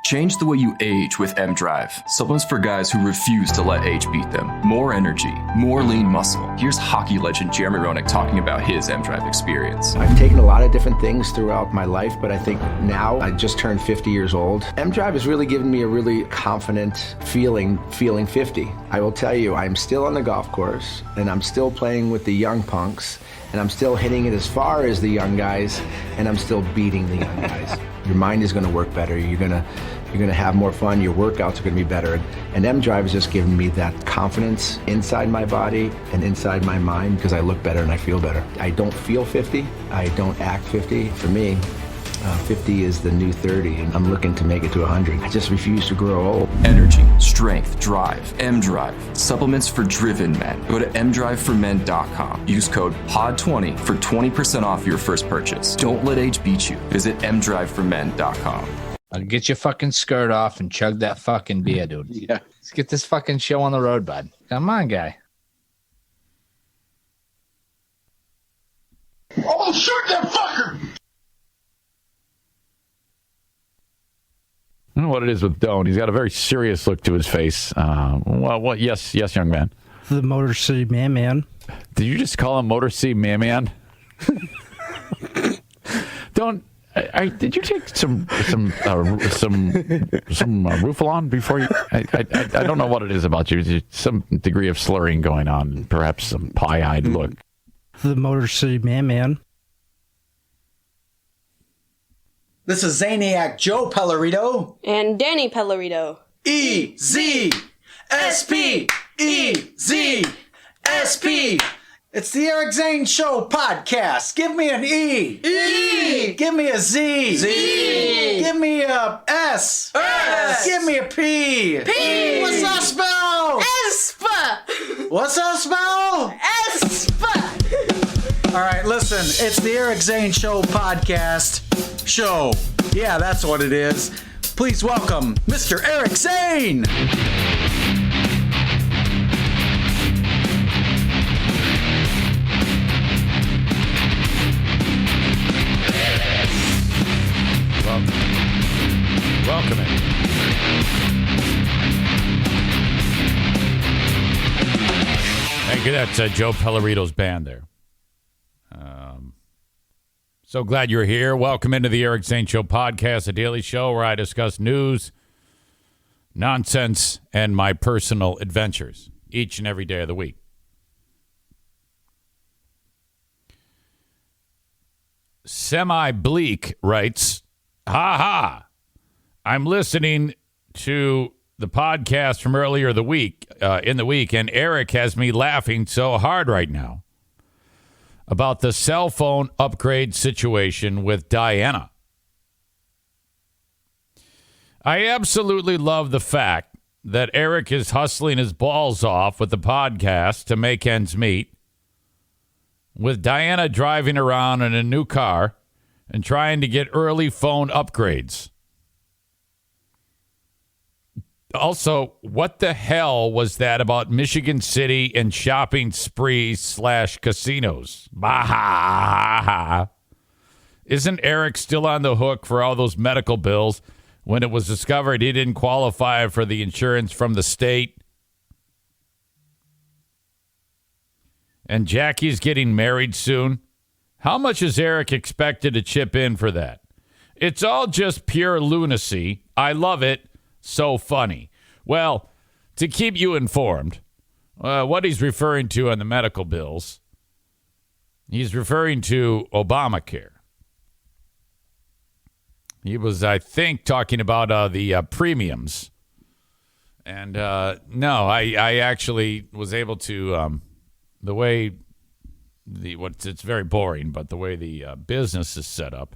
Change the way you age with M-Drive. Supplements for guys who refuse to let age beat them. More energy, more lean muscle. Here's hockey legend Jeremy Roenick talking about his M-Drive experience. I've taken a lot of different things throughout my life, but I think now I just turned 50 years old. M-Drive has really given me a really confident feeling 50. I will tell you, I'm still on the golf course, and I'm still playing with the young punks, and I'm still hitting it as far as the young guys, and I'm still beating the young guys. Your mind is going to work better. You're going to have more fun. Your workouts are going to be better. And M-Drive has just given me that confidence inside my body and inside my mind because I look better and I feel better. I don't feel 50. I don't act 50. For me, 50 is the new 30, and I'm looking to make it to 100. I just refuse to grow old. Energy, strength, drive. M-Drive. Supplements for driven men. Go to mdriveformen.com. Use code POD20 for 20% off your first purchase. Don't let age beat you. Visit mdriveformen.com. I'll get your fucking skirt off and chug that fucking beer, dude. Yeah. Let's get this fucking show on the road, bud. Come on, guy. Oh, shoot that fucker! I don't know what it is with Doan. He's got a very serious look to his face. Well, yes, young man. The Motor City Man. Did you just call him Motor City Man? Don't. Did you take some Roofalon before you? I don't know what it is about you. There's some degree of slurring going on. Perhaps some pie-eyed look. The Motor City Man. This is Zaniac Joe Pellerito. And Danny Pellerito. E-Z-S-P-E-Z-S-P. It's the Eric Zane Show podcast. Give me an E. E. Give me a Z. Z. Give me a S. S. Give me a P. P. What's that spell? Espa. What's that spell? Espa. All right, listen. It's the Eric Zane Show podcast show. Yeah, that's what it is. Please welcome Mr. Eric Zane. Welcome in. Thank you. That's Joe Pellerito's band there. So glad you're here. Welcome into the Eric Zane Show podcast, a daily show where I discuss news, nonsense, and my personal adventures each and every day of the week. Semi-Bleak writes, ha ha, I'm listening to the podcast from earlier in the week, and Eric has me laughing so hard right now about the cell phone upgrade situation with Diana. I absolutely love the fact that Eric is hustling his balls off with the podcast to make ends meet, with Diana driving around in a new car and trying to get early phone upgrades. Also, what the hell was that about Michigan City and shopping sprees / casinos? Bah! Isn't Eric still on the hook for all those medical bills when it was discovered he didn't qualify for the insurance from the state? And Jackie's getting married soon. How much is Eric expected to chip in for that? It's all just pure lunacy. I love it. So funny. Well, to keep you informed, what he's referring to on the medical bills, he's referring to Obamacare. He was, I think, talking about the premiums. And no, I actually was able to, the way it's very boring, but the way the business is set up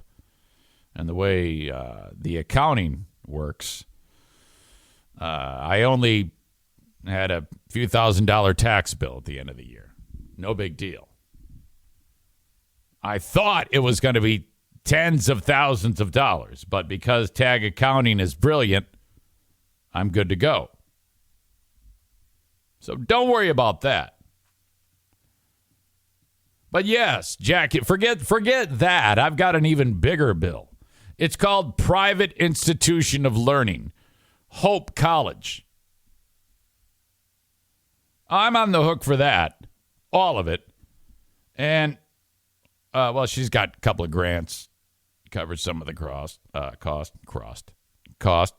and the way the accounting works, I only had a few $1,000 tax bill at the end of the year. No big deal. I thought it was going to be tens of thousands of dollars, but because tag accounting is brilliant, I'm good to go. So don't worry about that. But yes, Jack, forget that. I've got an even bigger bill. It's called Private Institution of Learning, Hope College. I'm on the hook for that, all of it. And, well, she's got a couple of grants, covered some of the cost.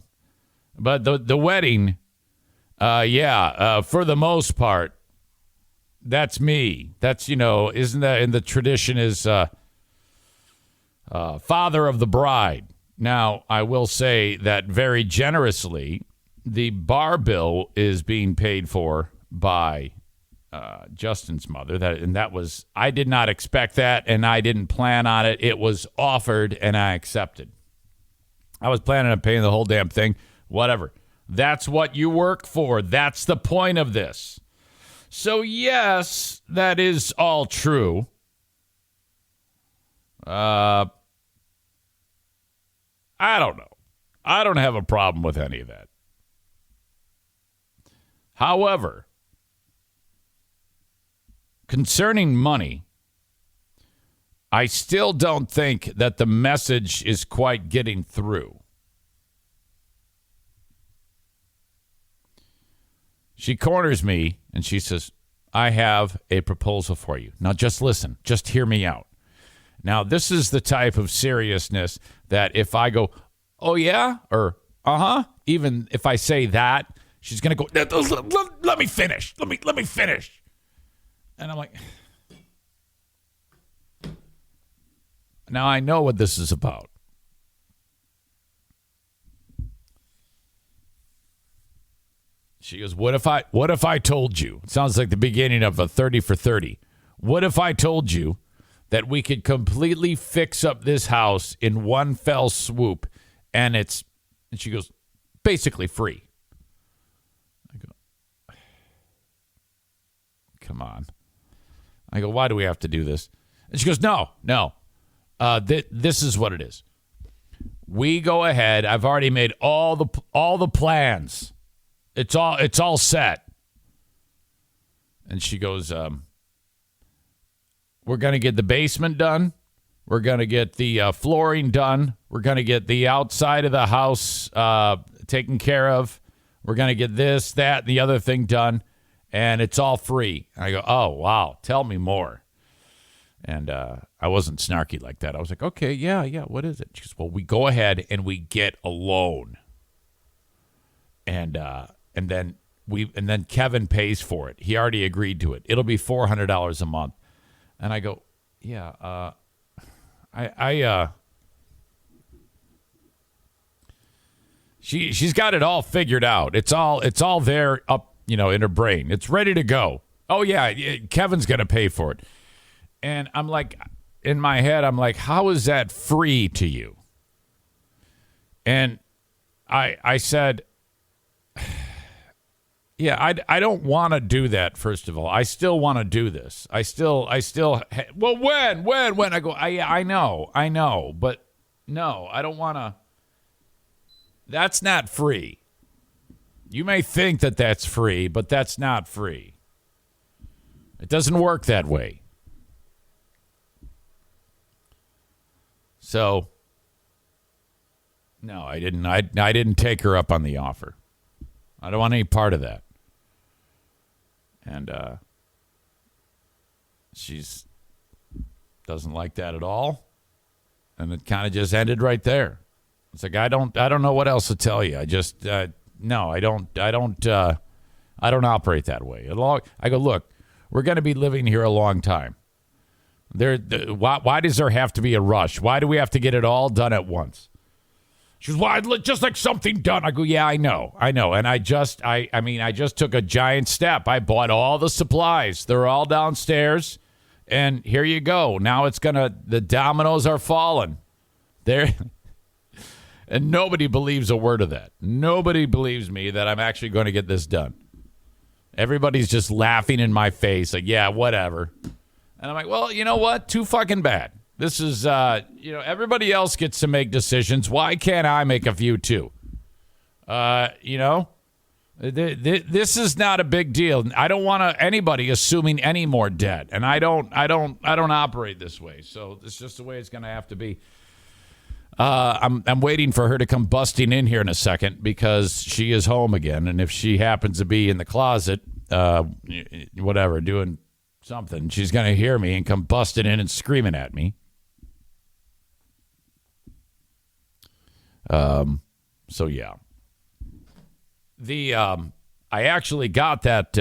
But the wedding, for the most part, that's me. That's, isn't that in the tradition is father of the bride. Now, I will say that very generously, the bar bill is being paid for by Justin's mother. I did not expect that, and I didn't plan on it. It was offered, and I accepted. I was planning on paying the whole damn thing. Whatever. That's what you work for. That's the point of this. So, yes, that is all true. I don't know. I don't have a problem with any of that. However, concerning money, I still don't think that the message is quite getting through. She corners me and she says, I have a proposal for you. Now just listen, just hear me out. Now, this is the type of seriousness that if I go, oh yeah, or even if I say that, she's going to go, let me finish. Let me finish. And I'm like, now I know what this is about. She goes, what if I told you? It sounds like the beginning of a 30 for 30. What if I told you that we could completely fix up this house in one fell swoop and she goes, basically free. I go, come on. I go, why do we have to do this? And she goes, no. This is what it is. We go ahead. I've already made all the plans. It's all set. And she goes, we're going to get the basement done. We're going to get the flooring done. We're going to get the outside of the house taken care of. We're going to get this, that, and the other thing done. And it's all free. And I go, oh, wow, tell me more. And I wasn't snarky like that. I was like, okay, yeah, what is it? She goes, well, we go ahead and we get a loan. And then Kevin pays for it. He already agreed to it. It'll be $400 a month. And I go, yeah, she's got it all figured out. It's all there up, in her brain. It's ready to go. Oh yeah, Kevin's going to pay for it. And I'm like, in my head, I'm like, how is that free to you? And I said, yeah, I don't want to do that, first of all. I still want to do this. Well, when? I go, I know, but no, I don't want to. That's not free. You may think that that's free, but that's not free. It doesn't work that way. So, no, I didn't. I didn't take her up on the offer. I don't want any part of that. And she's doesn't like that at all. And it kind of just ended right there. It's like, I don't know what else to tell you. I just no, I don't operate that way. I go, look, we're going to be living here a long time. Why does there have to be a rush? Why do we have to get it all done at once? She goes, well, I'd just like something done. I go, yeah, I know. And I just took a giant step. I bought all the supplies. They're all downstairs. And here you go. Now the dominoes are falling. There. And nobody believes a word of that. Nobody believes me that I'm actually going to get this done. Everybody's just laughing in my face. Like, yeah, whatever. And I'm like, well, you know what? Too fucking bad. This is, everybody else gets to make decisions. Why can't I make a few too? This is not a big deal. I don't want anybody assuming any more debt, and I don't operate this way. So it's just the way it's going to have to be. I'm waiting for her to come busting in here in a second because she is home again. And if she happens to be in the closet, whatever, doing something, she's going to hear me and come busting in and screaming at me. So yeah, I actually got that,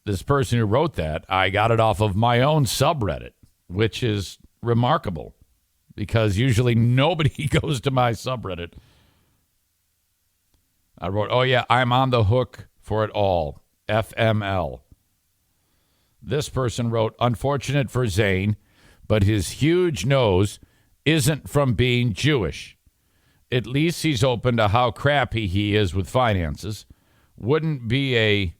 this person who wrote that, I got it off of my own subreddit, which is remarkable because usually nobody goes to my subreddit. I wrote, oh yeah, I'm on the hook for it all. FML. This person wrote, unfortunate for Zane, but his huge nose isn't from being Jewish. At least he's open to how crappy he is with finances. Wouldn't be a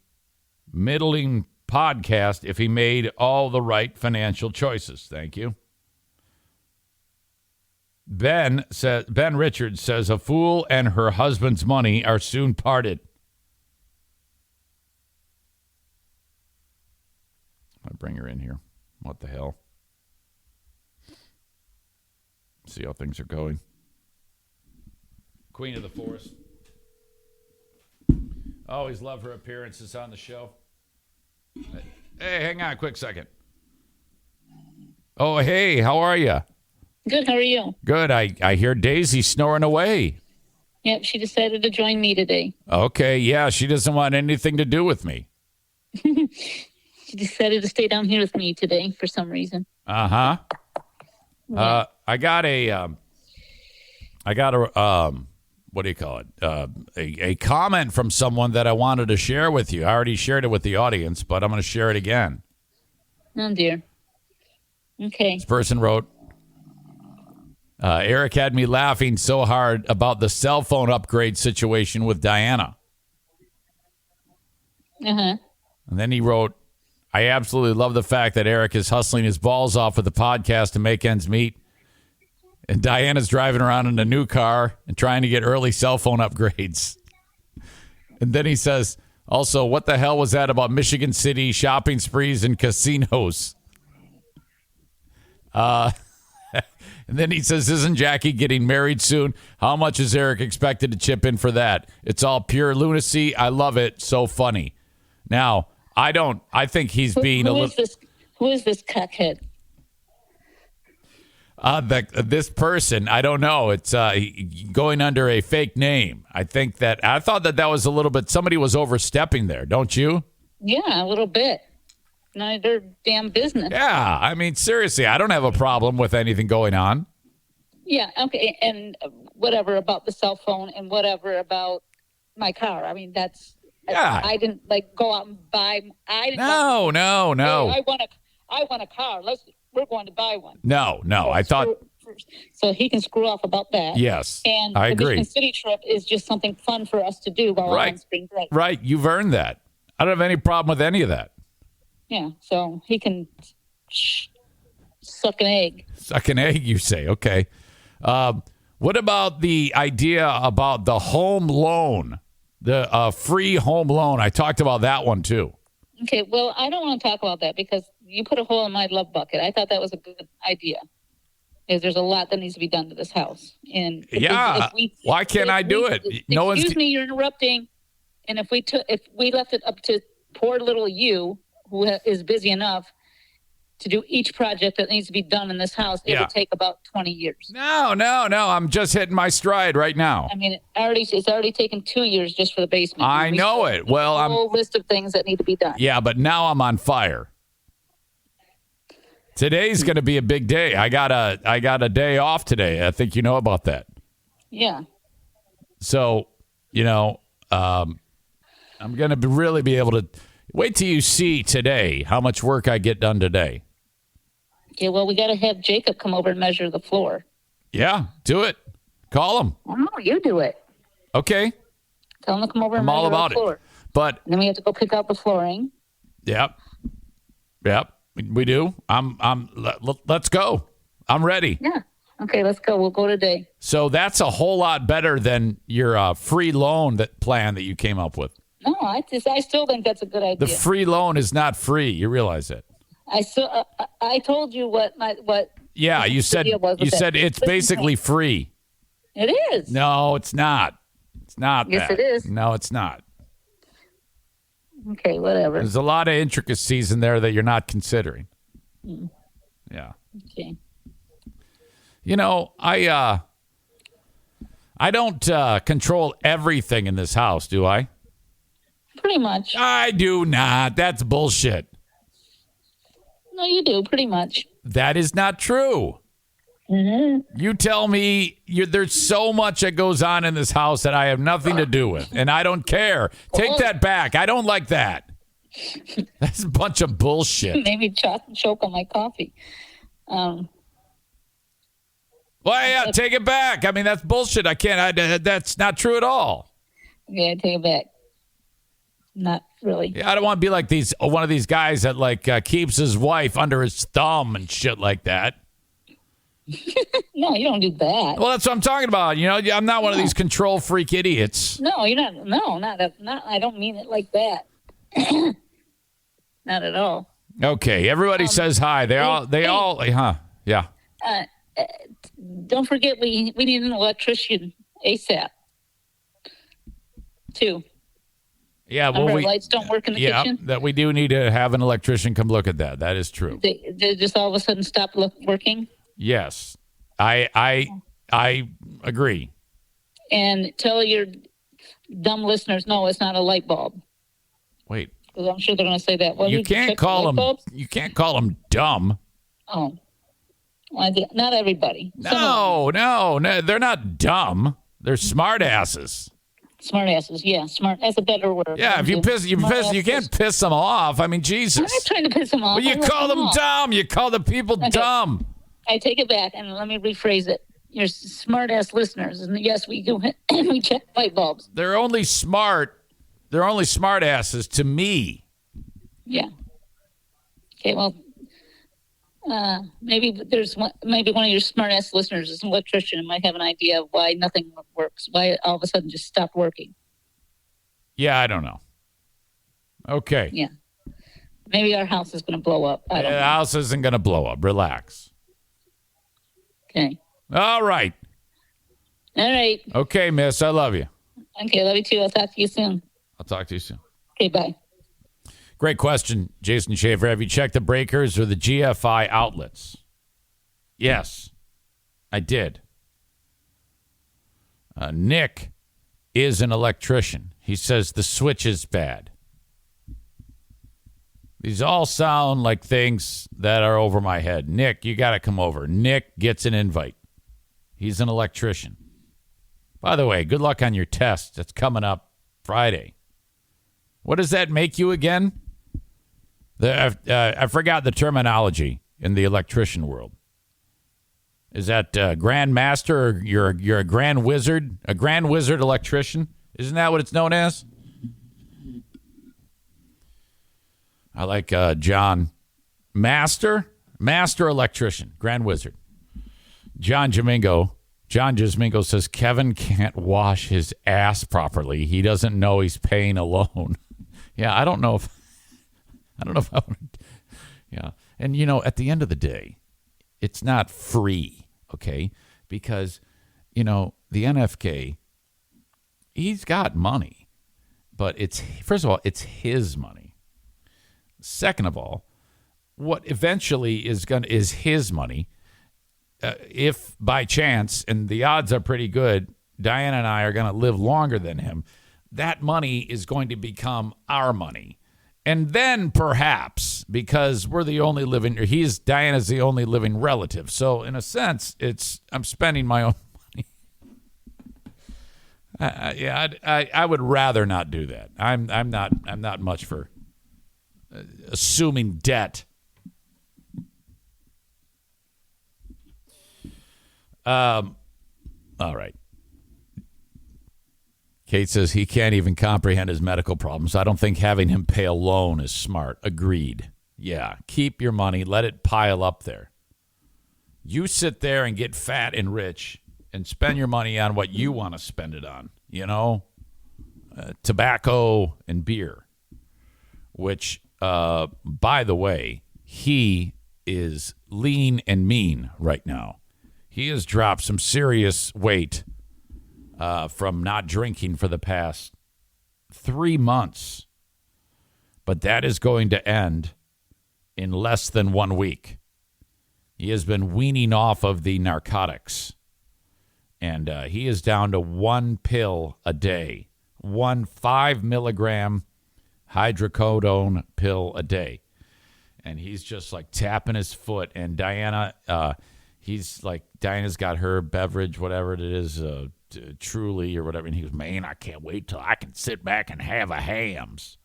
middling podcast if he made all the right financial choices. Thank you. Ben Richards says a fool and her husband's money are soon parted. I'll bring her in here. What the hell? See how things are going. Queen of the Forest. Always love her appearances on the show. Hey, hang on a quick second. Oh, hey, how are you? Good, how are you? Good. I hear Daisy snoring away. Yep, she decided to join me today. Okay, yeah, she doesn't want anything to do with me. She decided to stay down here with me today for some reason. Uh-huh. Yeah. I got a what do you call it? A comment from someone that I wanted to share with you. I already shared it with the audience, but I'm going to share it again. Oh, dear. Okay. This person wrote, Eric had me laughing so hard about the cell phone upgrade situation with Diana. Uh-huh. And then he wrote, I absolutely love the fact that Eric is hustling his balls off with the podcast to make ends meet. And Diana's driving around in a new car and trying to get early cell phone upgrades. And then he says, also, what the hell was that about Michigan City shopping sprees and casinos? And then he says, isn't Jackie getting married soon? How much is Eric expected to chip in for that? It's all pure lunacy. I love it. So funny. Now, I think he's being a little... Who is this cuckhead? This person, I don't know. It's going under a fake name. I thought that was a little bit, somebody was overstepping there, don't you? Yeah, a little bit. None of their damn business. Yeah, I mean, seriously, I don't have a problem with anything going on. Yeah, okay, and whatever about the cell phone and whatever about my car. I mean, that's... Yeah. I didn't, go out and buy... No. Hey, I want a car. We're going to buy one. No. I thought... So he can screw off about that. Yes, and I the agree. Michigan City trip is just something fun for us to do while I'm on spring break. Right, you've earned that. I don't have any problem with any of that. Yeah, so he can suck an egg. Suck an egg, you say. Okay. What about the idea about the home loan, the free home loan? I talked about that one, too. Okay, well, I don't want to talk about that because you put a hole in my love bucket. I thought that was a good idea. Because there's a lot that needs to be done to this house. And why can't I do it? Excuse me, you're interrupting. And if we left it up to poor little you, who is busy enough to do each project that needs to be done in this house, it would take about 20 years. No. I'm just hitting my stride right now. I mean, it's already taken 2 years just for the basement. I know it. Well, a whole list of things that need to be done. Yeah, but now I'm on fire. Today's going to be a big day. I got a day off today. I think you know about that. Yeah. So, I'm going to really be able to wait till you see today how much work I get done today. Okay, well, we got to have Jacob come over and measure the floor. Yeah, do it. Call him. No, you do it. Okay. Tell him to come over and I'm measure all about the floor. it. But and then we have to go pick out the flooring. Yep. We do. Let's go. I'm ready. Yeah. Okay, let's go. We'll go today. So that's a whole lot better than your free loan plan that you came up with. No, I still think that's a good idea. The free loan is not free. You realize it. I told you what Yeah, you said deal was with that. it's basically free. It is. No, it's not. It's not. Yes, that. it is. No, it's not. Okay, whatever. There's a lot of intricacies in there that you're not considering. Yeah. Okay. You know, I don't control everything in this house, do I? Pretty much. I do not. That's bullshit. No, you do, pretty much. That is not true. You tell me there's so much that goes on in this house that I have nothing to do with, and I don't care. Take that back. I don't like that. That's a bunch of bullshit. Maybe choke on my coffee. Well, yeah, take it back. I mean, that's bullshit. I can't. That's not true at all. Yeah, I take it back. Not really. Yeah, I don't want to be like one of these guys that like keeps his wife under his thumb and shit like that. No, you don't do that. Well, that's what I'm talking about. You know, I'm not one of these control freak idiots. No, you're not. No, not. I don't mean it like that. Not at all. Okay, everybody says hi. They all, huh? Yeah. Don't forget, we need an electrician ASAP. Too. Yeah, well, Our lights don't work in the kitchen. that we do need to have an electrician come look at that. That is true. They just all of a sudden stop working. Yes, I agree. And tell your dumb listeners, no, it's not a light bulb. Wait, because I'm sure they're going to say that. Well, you can't call them. Bulbs? You can't call them dumb. Oh, well, not everybody. No, they're not dumb. They're smart asses. Smart asses, yeah, smart. That's a better word. Yeah, if you piss, you can't piss them off. I mean, Jesus. I'm not trying to piss them off. Well, you call them dumb. You call the people dumb. I take it back, and let me rephrase it. You're smart ass listeners, and yes, we do. We check light bulbs. They're only smart asses to me. Yeah. Okay. Well, maybe one of your smart ass listeners is an electrician and might have an idea of why nothing works. Why it all of a sudden just stopped working. Yeah, I don't know. Okay. Yeah. Maybe our house is going to blow up. I don't know. The house isn't going to blow up. Relax. Okay. All right. All right. Okay, miss. I love you. Okay. Love you too. I'll talk to you soon. I'll talk to you soon. Okay. Bye. Great question, Jason Schaefer. Have you checked the breakers or the GFI outlets? Yes, I did. Nick is an electrician. He says the switch is bad. These all sound like things that are over my head. Nick, you got to come over. Nick gets an invite. He's an electrician. By the way, good luck on your test. That's coming up Friday. What does that make you again? I forgot the terminology in the electrician world. Is that Grand Master, or you're a Grand Wizard? A Grand Wizard electrician? Isn't that what it's known as? I like John. Master electrician, Grand Wizard. John Jamingo says Kevin can't wash his ass properly. He doesn't know he's paying a loan. Yeah, I don't know if I would. Yeah. And, at the end of the day, it's not free, okay? Because, the NFK, he's got money. But first of all, it's his money. Second of all, what eventually is his money, if by chance, and the odds are pretty good, Diana and I are going to live longer than him, that money is going to become our money. And then perhaps, because we're the only Diana's the only living relative. So in a sense, I'm spending my own money. I would rather not do that. I'm not much for assuming debt. All right. Kate says he can't even comprehend his medical problems. I don't think having him pay a loan is smart. Agreed. Yeah, keep your money. Let it pile up there. You sit there and get fat and rich and spend your money on what you want to spend it on. Tobacco and beer, which, by the way, he is lean and mean right now. He has dropped some serious weight from not drinking for the past 3 months. But that is going to end in less than 1 week. He has been weaning off of the narcotics. And he is down to 1 pill a day. 1 5-milligram hydrocodone pill a day. And he's just like tapping his foot. And Diana's got her beverage, whatever it is, Truly or whatever. And he goes, man, I can't wait till I can sit back and have a Hams.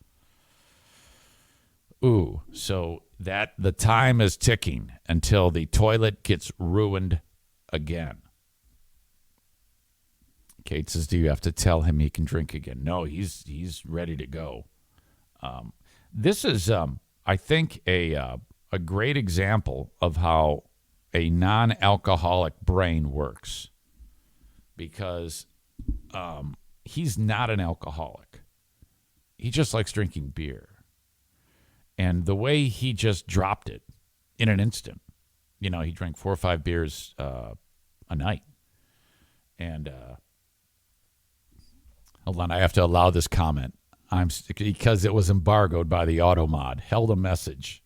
Ooh, so that the time is ticking until the toilet gets ruined again. Kate says, do you have to tell him he can drink again? No, he's ready to go. This is, I think, a great example of how a non-alcoholic brain works. Because he's not an alcoholic. He just likes drinking beer. And the way he just dropped it in an instant, he drank 4 or 5 beers a night. And hold on, I have to allow this comment. Because it was embargoed by the Automod. Held a message.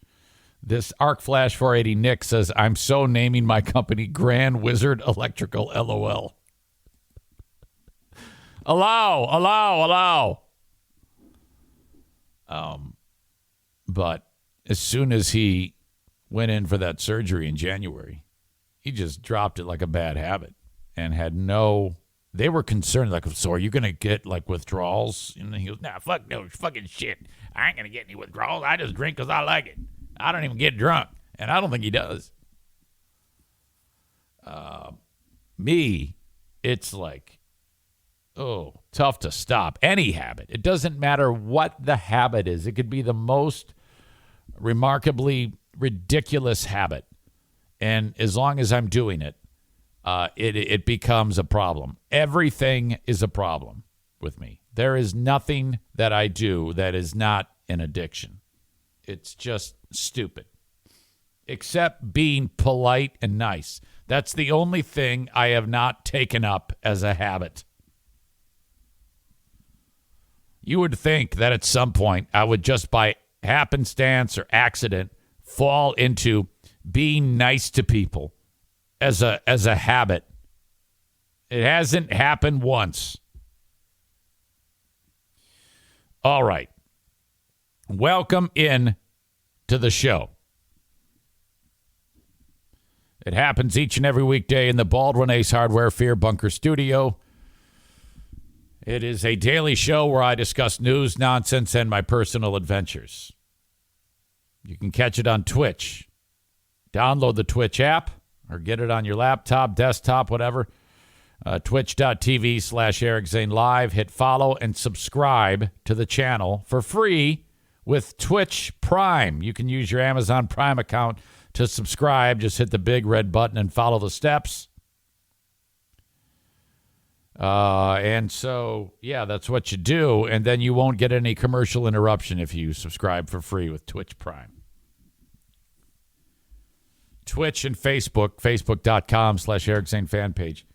This Arc Flash 480 Nick says, I'm so naming my company Grand Wizard Electrical, LOL. Allow. But as soon as he went in for that surgery in January, he just dropped it like a bad habit and had they were concerned, like, so are you going to get like withdrawals? And he goes, nah, fuck no fucking shit. I ain't going to get any withdrawals. I just drink because I like it. I don't even get drunk. And I don't think he does. Me, it's like, tough to stop. Any habit. It doesn't matter what the habit is. It could be the most remarkably ridiculous habit. And as long as I'm doing it, it becomes a problem. Everything is a problem with me. There is nothing that I do that is not an addiction. It's just stupid. Except being polite and nice. That's the only thing I have not taken up as a habit. You would think that at some point I would just by happenstance or accident fall into being nice to people as a habit. It hasn't happened once. All right. Welcome in to the show. It happens each and every weekday in the Baldwin Ace Hardware Fear Bunker studio. It is a daily show where I discuss news, nonsense, and my personal adventures. You can catch it on Twitch. Download the Twitch app or get it on your laptop, desktop, whatever. Twitch.tv/Eric Zane Live. Hit follow and subscribe to the channel for free with Twitch Prime. You can use your Amazon Prime account to subscribe. Just hit the big red button and follow the steps. And so, yeah, that's what you do. And then you won't get any commercial interruption if you subscribe for free with Twitch Prime. Twitch and Facebook, facebook.com/Eric Zane fan page.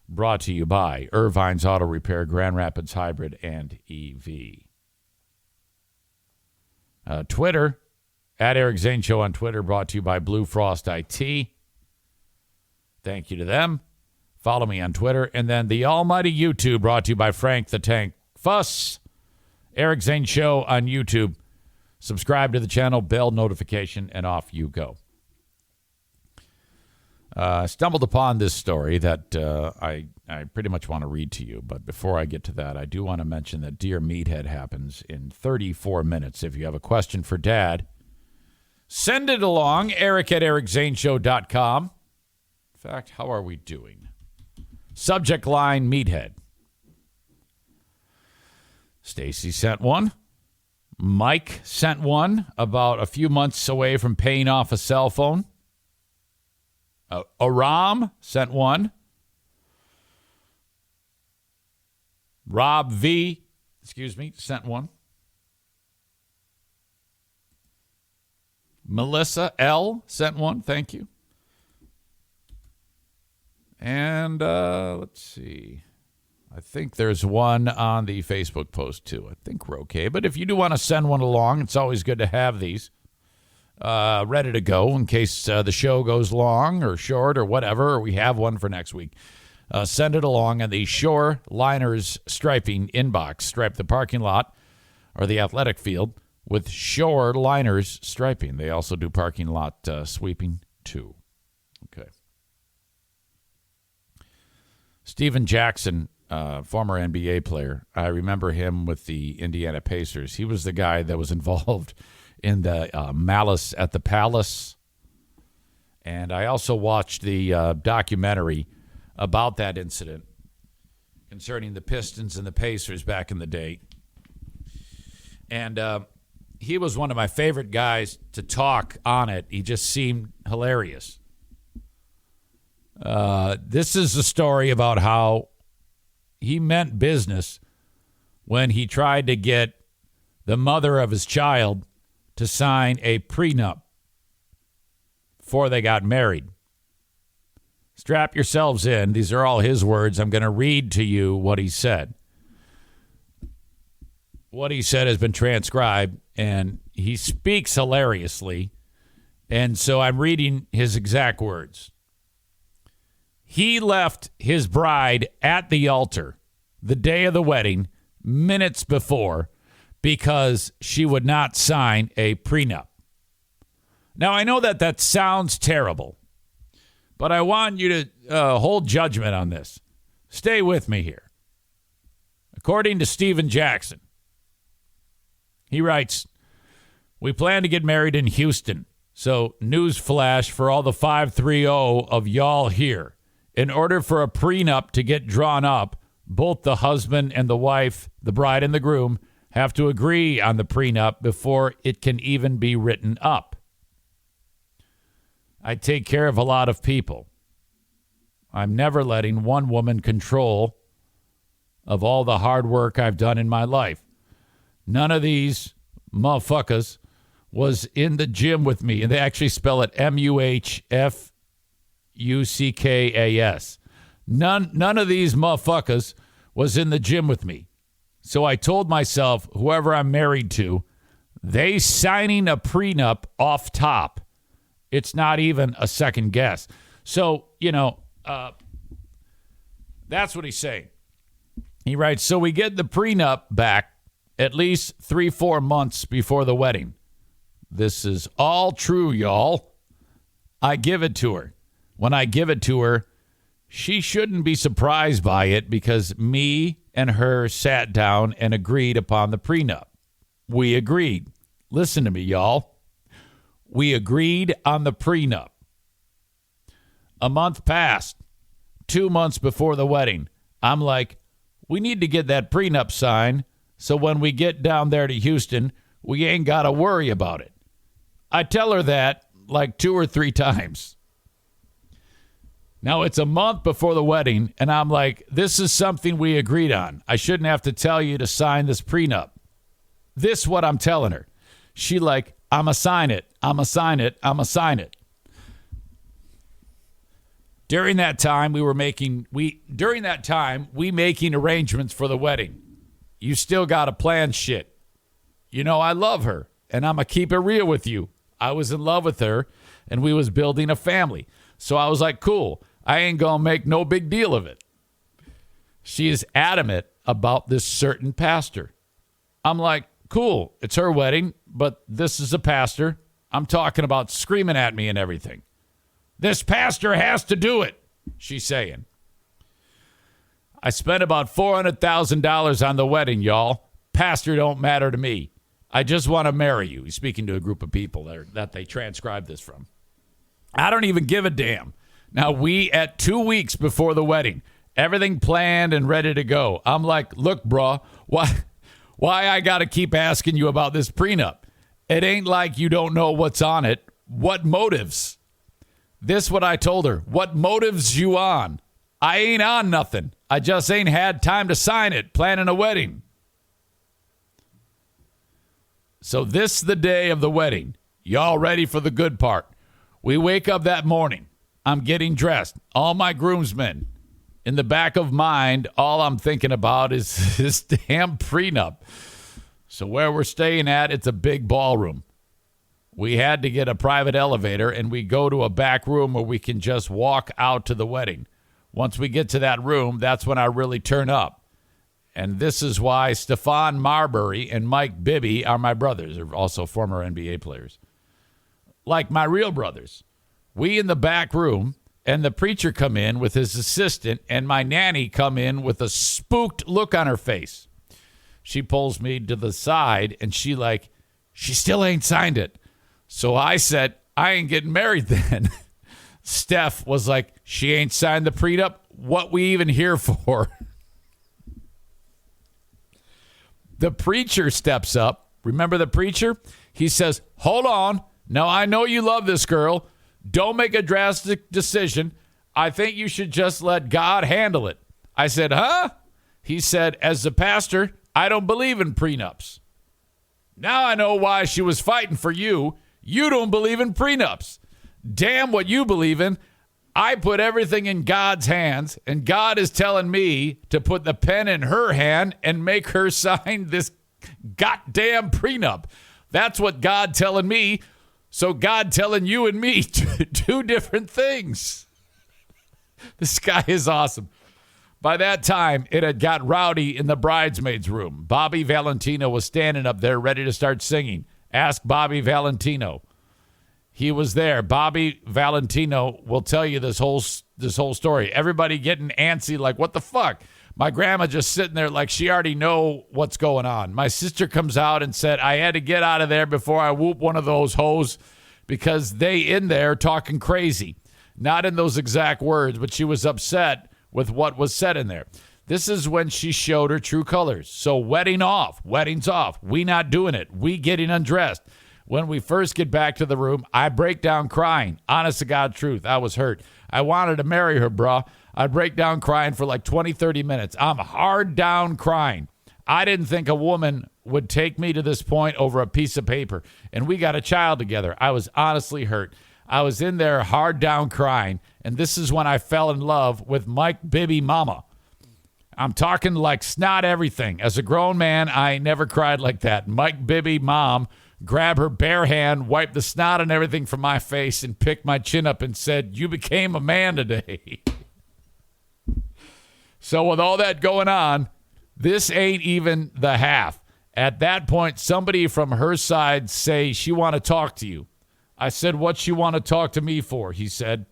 Brought to you by Irvine's Auto Repair, Grand Rapids Hybrid, and EV. Twitter, @Eric Zane Show on Twitter, brought to you by Blue Frost IT. Thank you to them. Follow me on Twitter. And then the almighty YouTube, brought to you by Frank the Tank Fuss. Eric Zane Show on YouTube. Subscribe to the channel, bell notification, and off you go. I stumbled upon this story that I pretty much want to read to you. But before I get to that, I do want to mention that Dear Meathead happens in 34 minutes. If you have a question for Dad, send it along, eric@ericzaneshow.com. In fact, how are we doing? Subject line, Meathead. Stacy sent one. Mike sent one about a few months away from paying off a cell phone. Aram sent one. Rob V, sent one. Melissa L. sent one. Thank you. And let's see. I think there's one on the Facebook post, too. I think we're okay. But if you do want to send one along, it's always good to have these ready to go in case the show goes long or short or whatever, or we have one for next week. Send it along on the Shore Liners striping inbox. Stripe the parking lot or the athletic field with Shore Liners striping. They also do parking lot sweeping, too. Okay. Steven Jackson, former NBA player. I remember him with the Indiana Pacers. He was the guy that was involved in the Malice at the Palace. And I also watched the documentary about that incident concerning the Pistons and the Pacers back in the day. And he was one of my favorite guys to talk on it. He just seemed hilarious. This is a story about how he meant business when he tried to get the mother of his child to sign a prenup before they got married. Strap yourselves in. These are all his words. I'm going to read to you what he said. What he said has been transcribed, and he speaks hilariously. And so I'm reading his exact words. He left his bride at the altar the day of the wedding, minutes before, because she would not sign a prenup. Now, I know that sounds terrible, but I want you to hold judgment on this. Stay with me here. According to Steven Jackson, he writes, "We plan to get married in Houston. So, news flash for all the 530 of y'all here. In order for a prenup to get drawn up, both the husband and the wife, the bride and the groom, have to agree on the prenup before it can even be written up. I take care of a lot of people. I'm never letting one woman control of all the hard work I've done in my life. None of these motherfuckers was in the gym with me." And they actually spell it MUHFUCKAS. None of these motherfuckers was in the gym with me. So I told myself, whoever I'm married to, they signing a prenup off top. It's not even a second guess. So, that's what he's saying. He writes, "So we get the prenup back at least 3-4 months before the wedding. This is all true, y'all. I give it to her. When I give it to her, she shouldn't be surprised by it because me and her sat down and agreed upon the prenup. We agreed. Listen to me, y'all. We agreed on the prenup. A month passed. 2 months before the wedding, I'm like, we need to get that prenup signed so when we get down there to Houston, we ain't got to worry about it. I tell her that like 2 or 3 times. Now, it's a month before the wedding, and I'm like, this is something we agreed on. I shouldn't have to tell you to sign this prenup. This is what I'm telling her. She like, I'ma sign it. I'ma sign it. I'ma sign it. During that time, we making arrangements for the wedding. You still got to plan shit. I love her, and I'm going to keep it real with you. I was in love with her, and we was building a family. So I was like, cool. I ain't going to make no big deal of it. She is adamant about this certain pastor. I'm like, cool. It's her wedding, but this is a pastor. I'm talking about screaming at me and everything. This pastor has to do it, she's saying. I spent about $400,000 on the wedding, y'all. Pastor don't matter to me. I just want to marry you. He's speaking to a group of people that they transcribed this from. I don't even give a damn. Now, we at 2 weeks before the wedding, everything planned and ready to go. I'm like, look, bro, why I got to keep asking you about this prenup? It ain't like you don't know what's on it. What motives? This what I told her. What motives you on? I ain't on nothing. I just ain't had time to sign it, planning a wedding. So this the day of the wedding. Y'all ready for the good part? We wake up that morning. I'm getting dressed. All my groomsmen. In the back of mind, all I'm thinking about is this damn prenup. So where we're staying at, it's a big ballroom. We had to get a private elevator, and we go to a back room where we can just walk out to the wedding. Once we get to that room, that's when I really turn up. And this is why Stephon Marbury and Mike Bibby are my brothers. They're also former NBA players. Like my real brothers. We in the back room, and the preacher come in with his assistant, and my nanny come in with a spooked look on her face. She pulls me to the side, and she still ain't signed it. So I said, I ain't getting married then. Steph was like, she ain't signed the prenup? What we even here for? The preacher steps up. Remember the preacher? He says, hold on. Now, I know you love this girl. Don't make a drastic decision. I think you should just let God handle it. I said, huh? He said, as the pastor, I don't believe in prenups. Now I know why she was fighting for you. You don't believe in prenups. Damn what you believe in. I put everything in God's hands, and God is telling me to put the pen in her hand and make her sign this goddamn prenup. That's what God telling me. So God telling you and me two different things. This guy is awesome. By that time, it had got rowdy in the bridesmaids' room. Bobby Valentino was standing up there ready to start singing. Ask Bobby Valentino. He was there. Bobby Valentino will tell you this whole story. Everybody getting antsy like, what the fuck? My grandma just sitting there like she already know what's going on. My sister comes out and said, I had to get out of there before I whoop one of those hoes because they in there talking crazy. Not in those exact words, but she was upset with what was said in there. This is when she showed her true colors. So wedding's off. We not doing it. We getting undressed. When we first get back to the room, I break down crying. Honest to God truth, I was hurt. I wanted to marry her, bruh. I break down crying for like 20, 30 minutes. I'm hard down crying. I didn't think a woman would take me to this point over a piece of paper. And we got a child together. I was honestly hurt. I was in there hard down crying. And this is when I fell in love with Mike Bibby Mama. I'm talking like snot everything. As a grown man, I never cried like that. Mike Bibby Mom grabbed her bare hand, wiped the snot and everything from my face, and picked my chin up and said, you became a man today. So with all that going on, this ain't even the half. At that point, somebody from her side say she want to talk to you. I said, what she want to talk to me for? He said,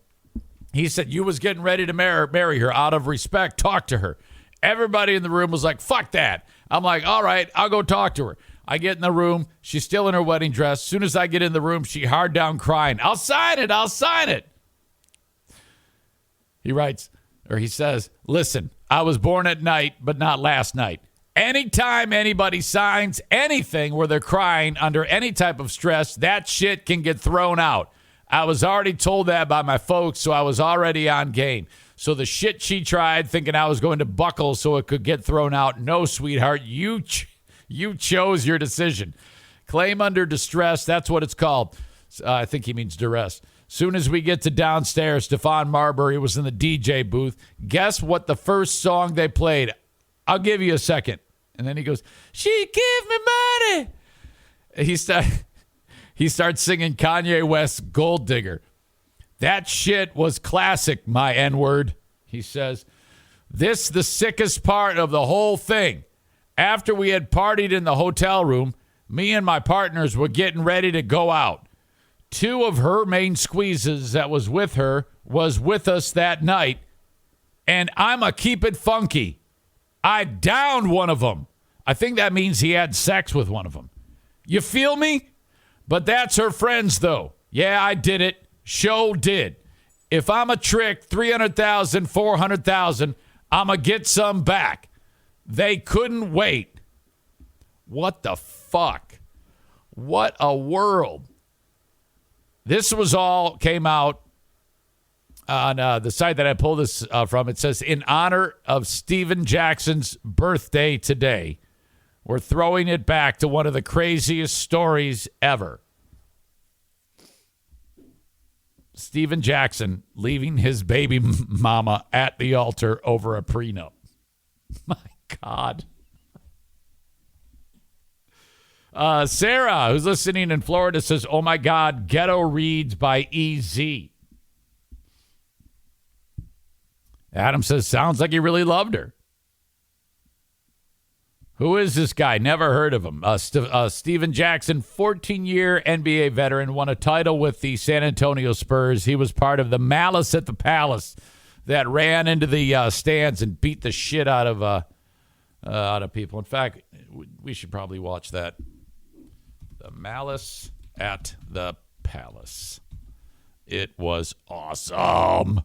you was getting ready to marry her out of respect. Talk to her. Everybody in the room was like, fuck that. I'm like, all right, I'll go talk to her. I get in the room. She's still in her wedding dress. As soon as I get in the room, she hard down crying. I'll sign it. He says, listen, I was born at night, but not last night. Anytime anybody signs anything where they're crying under any type of stress, that shit can get thrown out. I was already told that by my folks, so I was already on game. So the shit she tried thinking I was going to buckle so it could get thrown out. No, sweetheart, you chose your decision. Claim under distress, that's what it's called. I think he means duress. Soon as we get to downstairs, Stephon Marbury was in the DJ booth. Guess what the first song they played? I'll give you a second. And then he goes, she give me money. He starts singing Kanye West's Gold Digger. That shit was classic, my N-word. He says, this the sickest part of the whole thing. After we had partied in the hotel room, me and my partners were getting ready to go out. Two of her main squeezes that was with her was with us that night, and I'm a keep it funky. I downed one of them. I think that means he had sex with one of them. You feel me? But that's her friends, though. Yeah, I did it. Show did. If I'm a trick, 300,000, 400,000, I'm going to get some back. They couldn't wait. What the fuck? What a world. This was all came out on the site that I pulled this from. It says, in honor of Steven Jackson's birthday today, we're throwing it back to one of the craziest stories ever. Steven Jackson leaving his baby mama at the altar over a prenup. My God. Sarah, who's listening in Florida, says, oh, my God, Ghetto Reads by EZ. Adam says, sounds like he really loved her. Who is this guy? Never heard of him. Steven Jackson, 14-year NBA veteran, won a title with the San Antonio Spurs. He was part of the Malice at the Palace that ran into the stands and beat the shit out of people. In fact, we should probably watch that. The Malice at the Palace. It was awesome.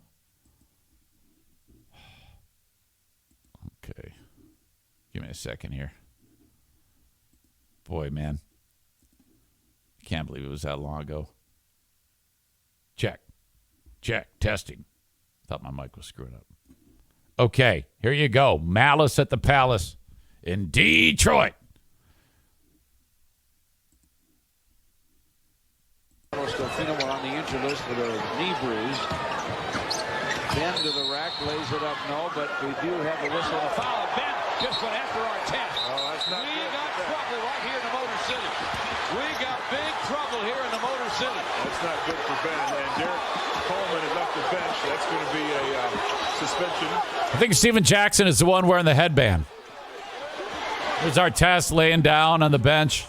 Okay. Give me a second here. Boy, man. Can't believe it was that long ago. Check. Testing. Thought my mic was screwing up. Okay, here you go. Malice at the Palace in Detroit. Delfino on the injured list with a knee bruise. Ben to the rack, lays it up, no, but we do have the whistle and a foul. Ben just went after our test. Oh, that's not we good. got trouble right here in the Motor City. We got big trouble here in the Motor City. That's not good for Ben. And Derek Coleman has left the bench. That's going to be a suspension. I think Steven Jackson is the one wearing the headband. There's Artest laying down on the bench.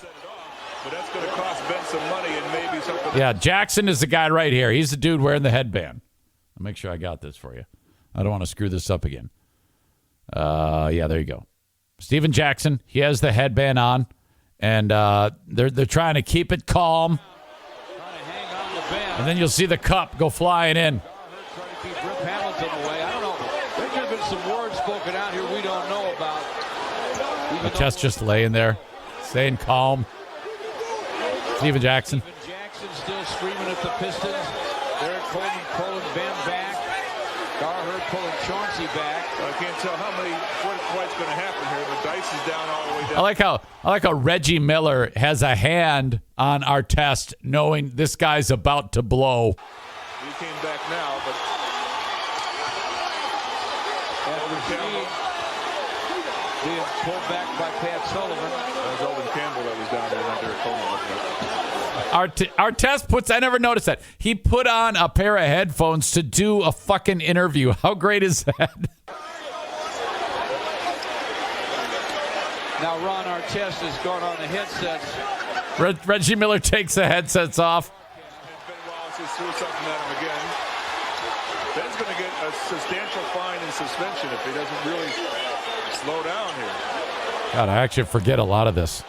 But that's going to cost Ben some money and maybe something. Yeah, Jackson is the guy right here. He's the dude wearing the headband. I'll make sure I got this for you. I don't want to screw this up again. Yeah, there you go. Steven Jackson, he has the headband on, and they're trying to keep it calm. And then you'll see the cup go flying in. Trying to keep Rip Hamilton away. I don't know. There could have been some words spoken out here we don't know about. Artest just laying there, staying calm. Steven Jackson. Steven Jackson still screaming at the Pistons. Derek Coleman pulling Ben back. Garherd pulling Chauncey back. I can't tell what quite's going to happen here. The dice is down all the way down. I like how Reggie Miller has a hand on Artest, knowing this guy's about to blow. He came back now, but Alvin Campbell being pulled back by Pat Sullivan. That was Alvin Campbell that was down there, not Derek Coleman. Artest puts, I never noticed that. He put on a pair of headphones to do a fucking interview. How great is that? Now Ron Artest is going on the headsets. Reggie Miller takes the headsets off. Ben Wallace just threw something at him again. Ben's going to get a substantial fine and suspension if he doesn't really slow down here. God, I actually forget a lot of this.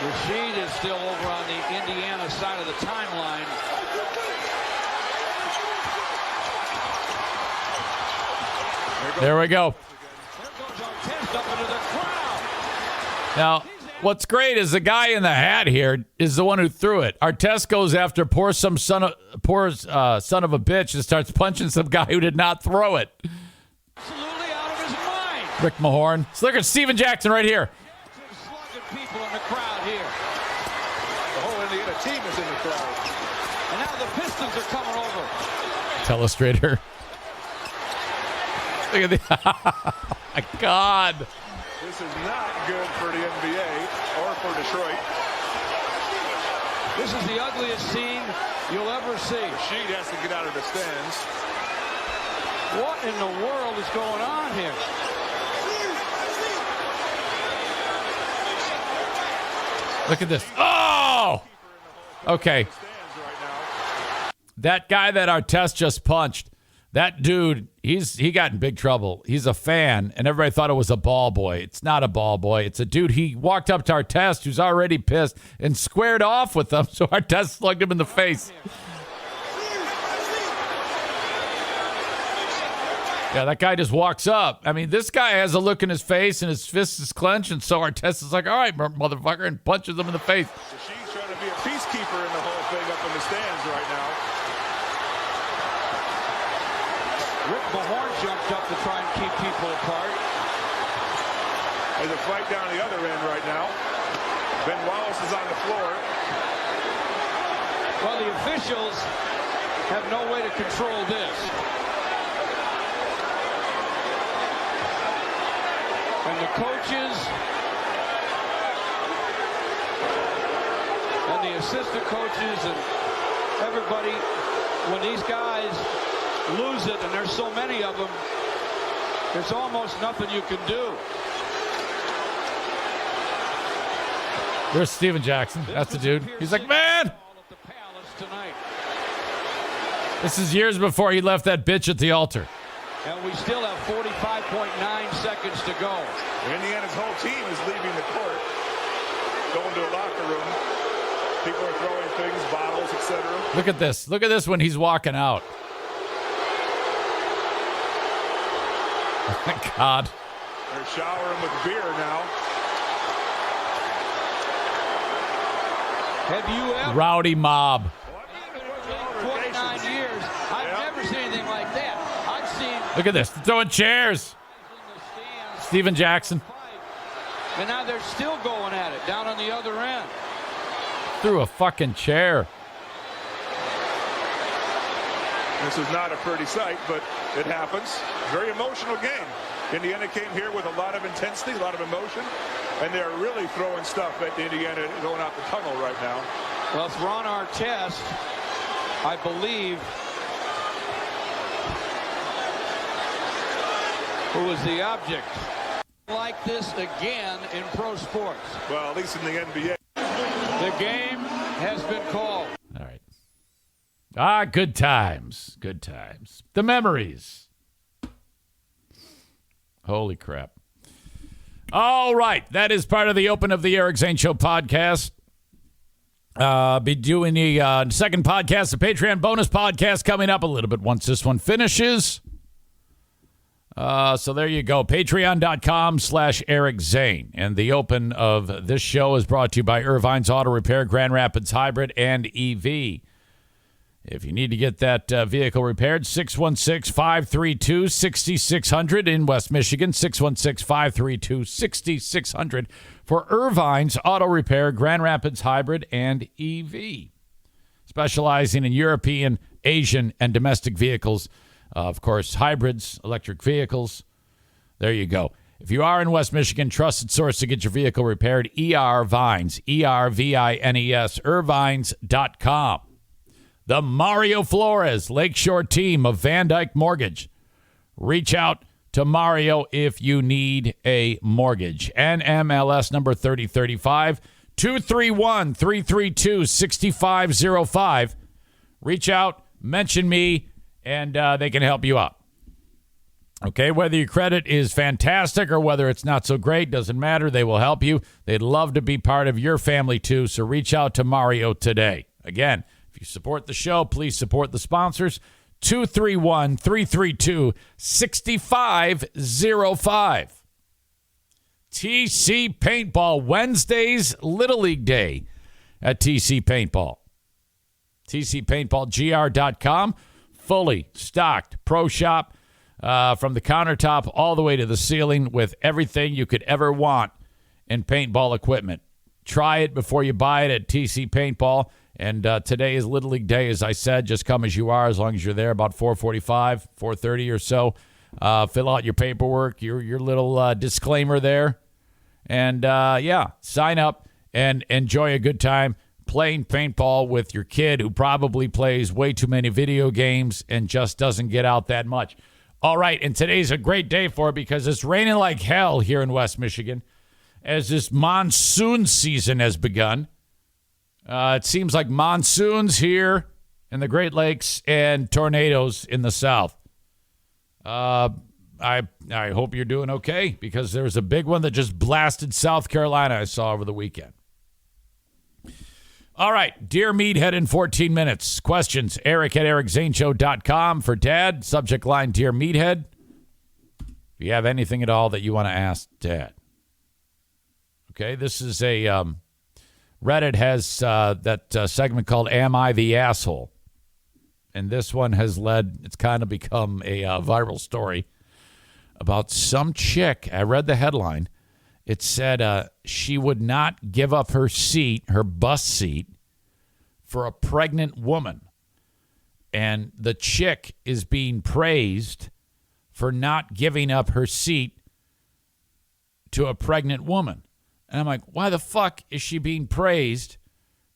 Rasheed is still over on the Indiana side of the timeline. There we go. There goes Artest up into the crowd. Now, what's great is the guy in the hat here is the one who threw it. Artest goes after poor son of a bitch and starts punching some guy who did not throw it. Absolutely out of his mind. Rick Mahorn. So look at Steven Jackson right here. Slugging people in the crowd here. The whole Indiana team is in the crowd. And now the Pistons are coming over. Telestrator. Look at the. Oh my God. This is not good for the NBA or for Detroit. This is the ugliest scene you'll ever see. Sheed has to get out of the stands. What in the world is going on here? Look at this. Oh! Okay. That guy that Artest just punched, that dude, he got in big trouble. He's a fan, and everybody thought it was a ball boy. It's not a ball boy. It's a dude. He walked up to Artest, who's already pissed, and squared off with him, so Artest slugged him in the face. Yeah, that guy just walks up. I mean, this guy has a look in his face, and his fist is clenched, and so Artest is like, all right, motherfucker, and punches him in the face. She's trying to be a peacekeeper in the whole thing up in the stands right now. Rick Mahorn jumped up to try and keep people apart. There's a fight down the other end right now. Ben Wallace is on the floor. Well, the officials have no way to control this. And the coaches and the assistant coaches and everybody, when these guys lose it, and there's so many of them, there's almost nothing you can do. There's Steven Jackson. That's the dude. He's like, man, this is years before he left that bitch at the altar. And we still have 45.9 seconds to go. Indiana's whole team is leaving the court, going to a locker room. People are throwing things, bottles, etc. Look at this. Look at this when he's walking out. Oh, my God. They're showering with beer now. Have you ever? Rowdy mob. 49 years. I've never seen anything like that. I've seen. Look at this. They're throwing chairs. Steven Jackson. And now they're still going at it down on the other end. Threw a fucking chair. This is not a pretty sight, but it happens. Very emotional game. Indiana came here with a lot of intensity, a lot of emotion, and they're really throwing stuff at Indiana going out the tunnel right now. Well, it's Ron Artest, I believe, who was the object. Like this again in pro sports. Well, at least in the NBA. The game has been called. All right. Ah, good times. Good times. The memories. Holy crap. All right. That is part of the Open of the Eric Zane Show podcast. Be doing the second podcast, the Patreon bonus podcast, coming up a little bit once this one finishes. So there you go. Patreon.com/Eric Zane. And the Open of this show is brought to you by Irvine's Auto Repair, Grand Rapids Hybrid, and EV. If you need to get that vehicle repaired, 616-532-6600 in West Michigan, 616-532-6600 for Irvine's Auto Repair, Grand Rapids Hybrid, and EV. Specializing in European, Asian, and domestic vehicles. Of course, hybrids, electric vehicles. There you go. If you are in West Michigan, trusted source to get your vehicle repaired, Vines, ERVINES, Irvines.com. The Mario Flores Lakeshore team of Van Dyke Mortgage. Reach out to Mario if you need a mortgage. NMLS number 3035, 231-332-6505. Reach out, mention me, and they can help you out. Okay, whether your credit is fantastic or whether it's not so great, doesn't matter. They will help you. They'd love to be part of your family, too, so reach out to Mario today. Again, if you support the show, please support the sponsors. 231-332-6505. TC Paintball, Wednesday's Little League Day at TC Paintball. TCPaintballGR.com. Fully stocked pro shop from the countertop all the way to the ceiling with everything you could ever want in paintball equipment. Try it before you buy it at TC Paintball. And today is Little League Day, as I said. Just come as you are, as long as you're there about 4:45, 4:30 or so. Fill out your paperwork, your little disclaimer there. And, sign up and enjoy a good time playing paintball with your kid who probably plays way too many video games and just doesn't get out that much. All right, and today's a great day for it because it's raining like hell here in West Michigan as this monsoon season has begun. It seems like monsoons here in the Great Lakes and tornadoes in the south. I hope you're doing okay because there was a big one that just blasted South Carolina I saw over the weekend. All right, Dear Meathead in 14 minutes. Questions, Eric@ericzaneshow.com for Dad. Subject line, Dear Meathead. If you have anything at all that you want to ask Dad. Okay, this is a... Reddit has that segment called Am I the Asshole? And this one has it's kind of become a viral story about some chick. I read the headline, It said she would not give up her seat, her bus seat, for a pregnant woman. And the chick is being praised for not giving up her seat to a pregnant woman. And I'm like, why the fuck is she being praised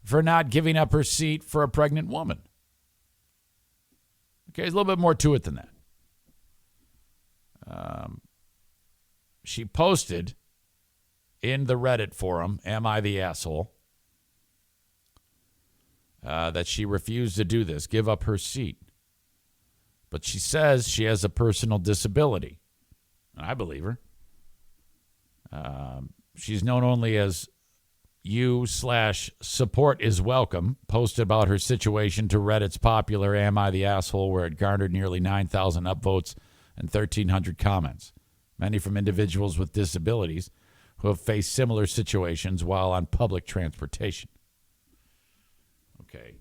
for not giving up her seat for a pregnant woman? Okay, there's a little bit more to it than that. She posted in the Reddit forum, Am I the Asshole? That she refused to do this, give up her seat. But she says she has a personal disability. And I believe her. She's known only as u/support is welcome, posted about her situation to Reddit's popular Am I the Asshole, where it garnered nearly 9,000 upvotes and 1,300 comments, many from individuals with disabilities who have faced similar situations while on public transportation. Okay.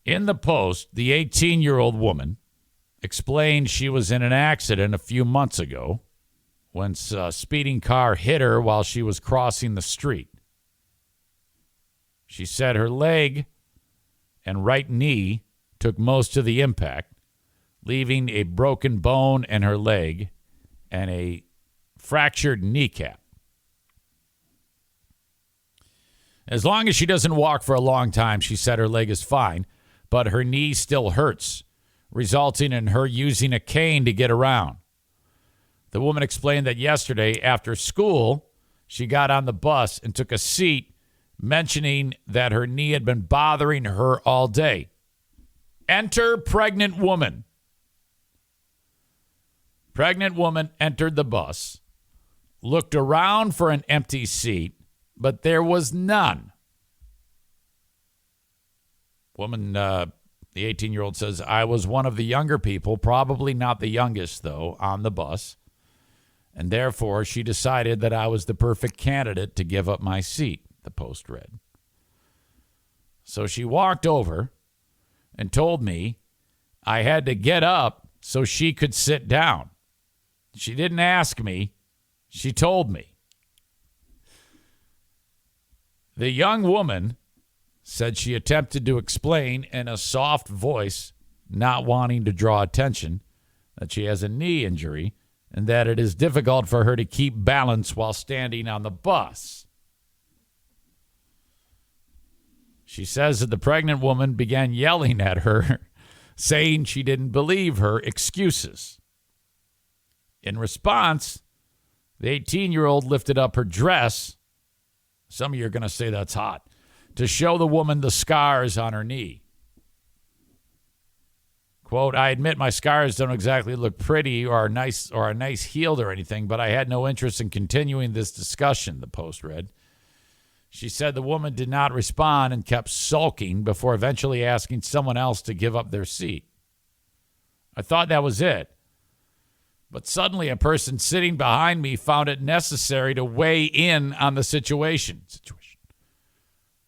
In the post, the 18-year-old woman explained she was in an accident a few months ago when a speeding car hit her while she was crossing the street. She said her leg and right knee took most of the impact, leaving a broken bone in her leg and a fractured kneecap. As long as she doesn't walk for a long time, she said her leg is fine, but her knee still hurts, resulting in her using a cane to get around. The woman explained that yesterday after school, she got on the bus and took a seat, mentioning that her knee had been bothering her all day. Enter pregnant woman. Pregnant woman entered the bus, looked around for an empty seat, but there was none. Woman, the 18-year-old says, I was one of the younger people, probably not the youngest, though, on the bus. And therefore, she decided that I was the perfect candidate to give up my seat, the post read. So she walked over and told me I had to get up so she could sit down. She didn't ask me. She told me. The young woman said she attempted to explain in a soft voice, not wanting to draw attention, that she has a knee injury and that it is difficult for her to keep balance while standing on the bus. She says that the pregnant woman began yelling at her, saying she didn't believe her excuses. In response, the 18-year-old lifted up her dress. Some of you are going to say that's hot. To show the woman the scars on her knee. Quote, I admit my scars don't exactly look pretty or are nice healed or anything, but I had no interest in continuing this discussion, the post read. She said the woman did not respond and kept sulking before eventually asking someone else to give up their seat. I thought that was it. But suddenly a person sitting behind me found it necessary to weigh in on the situation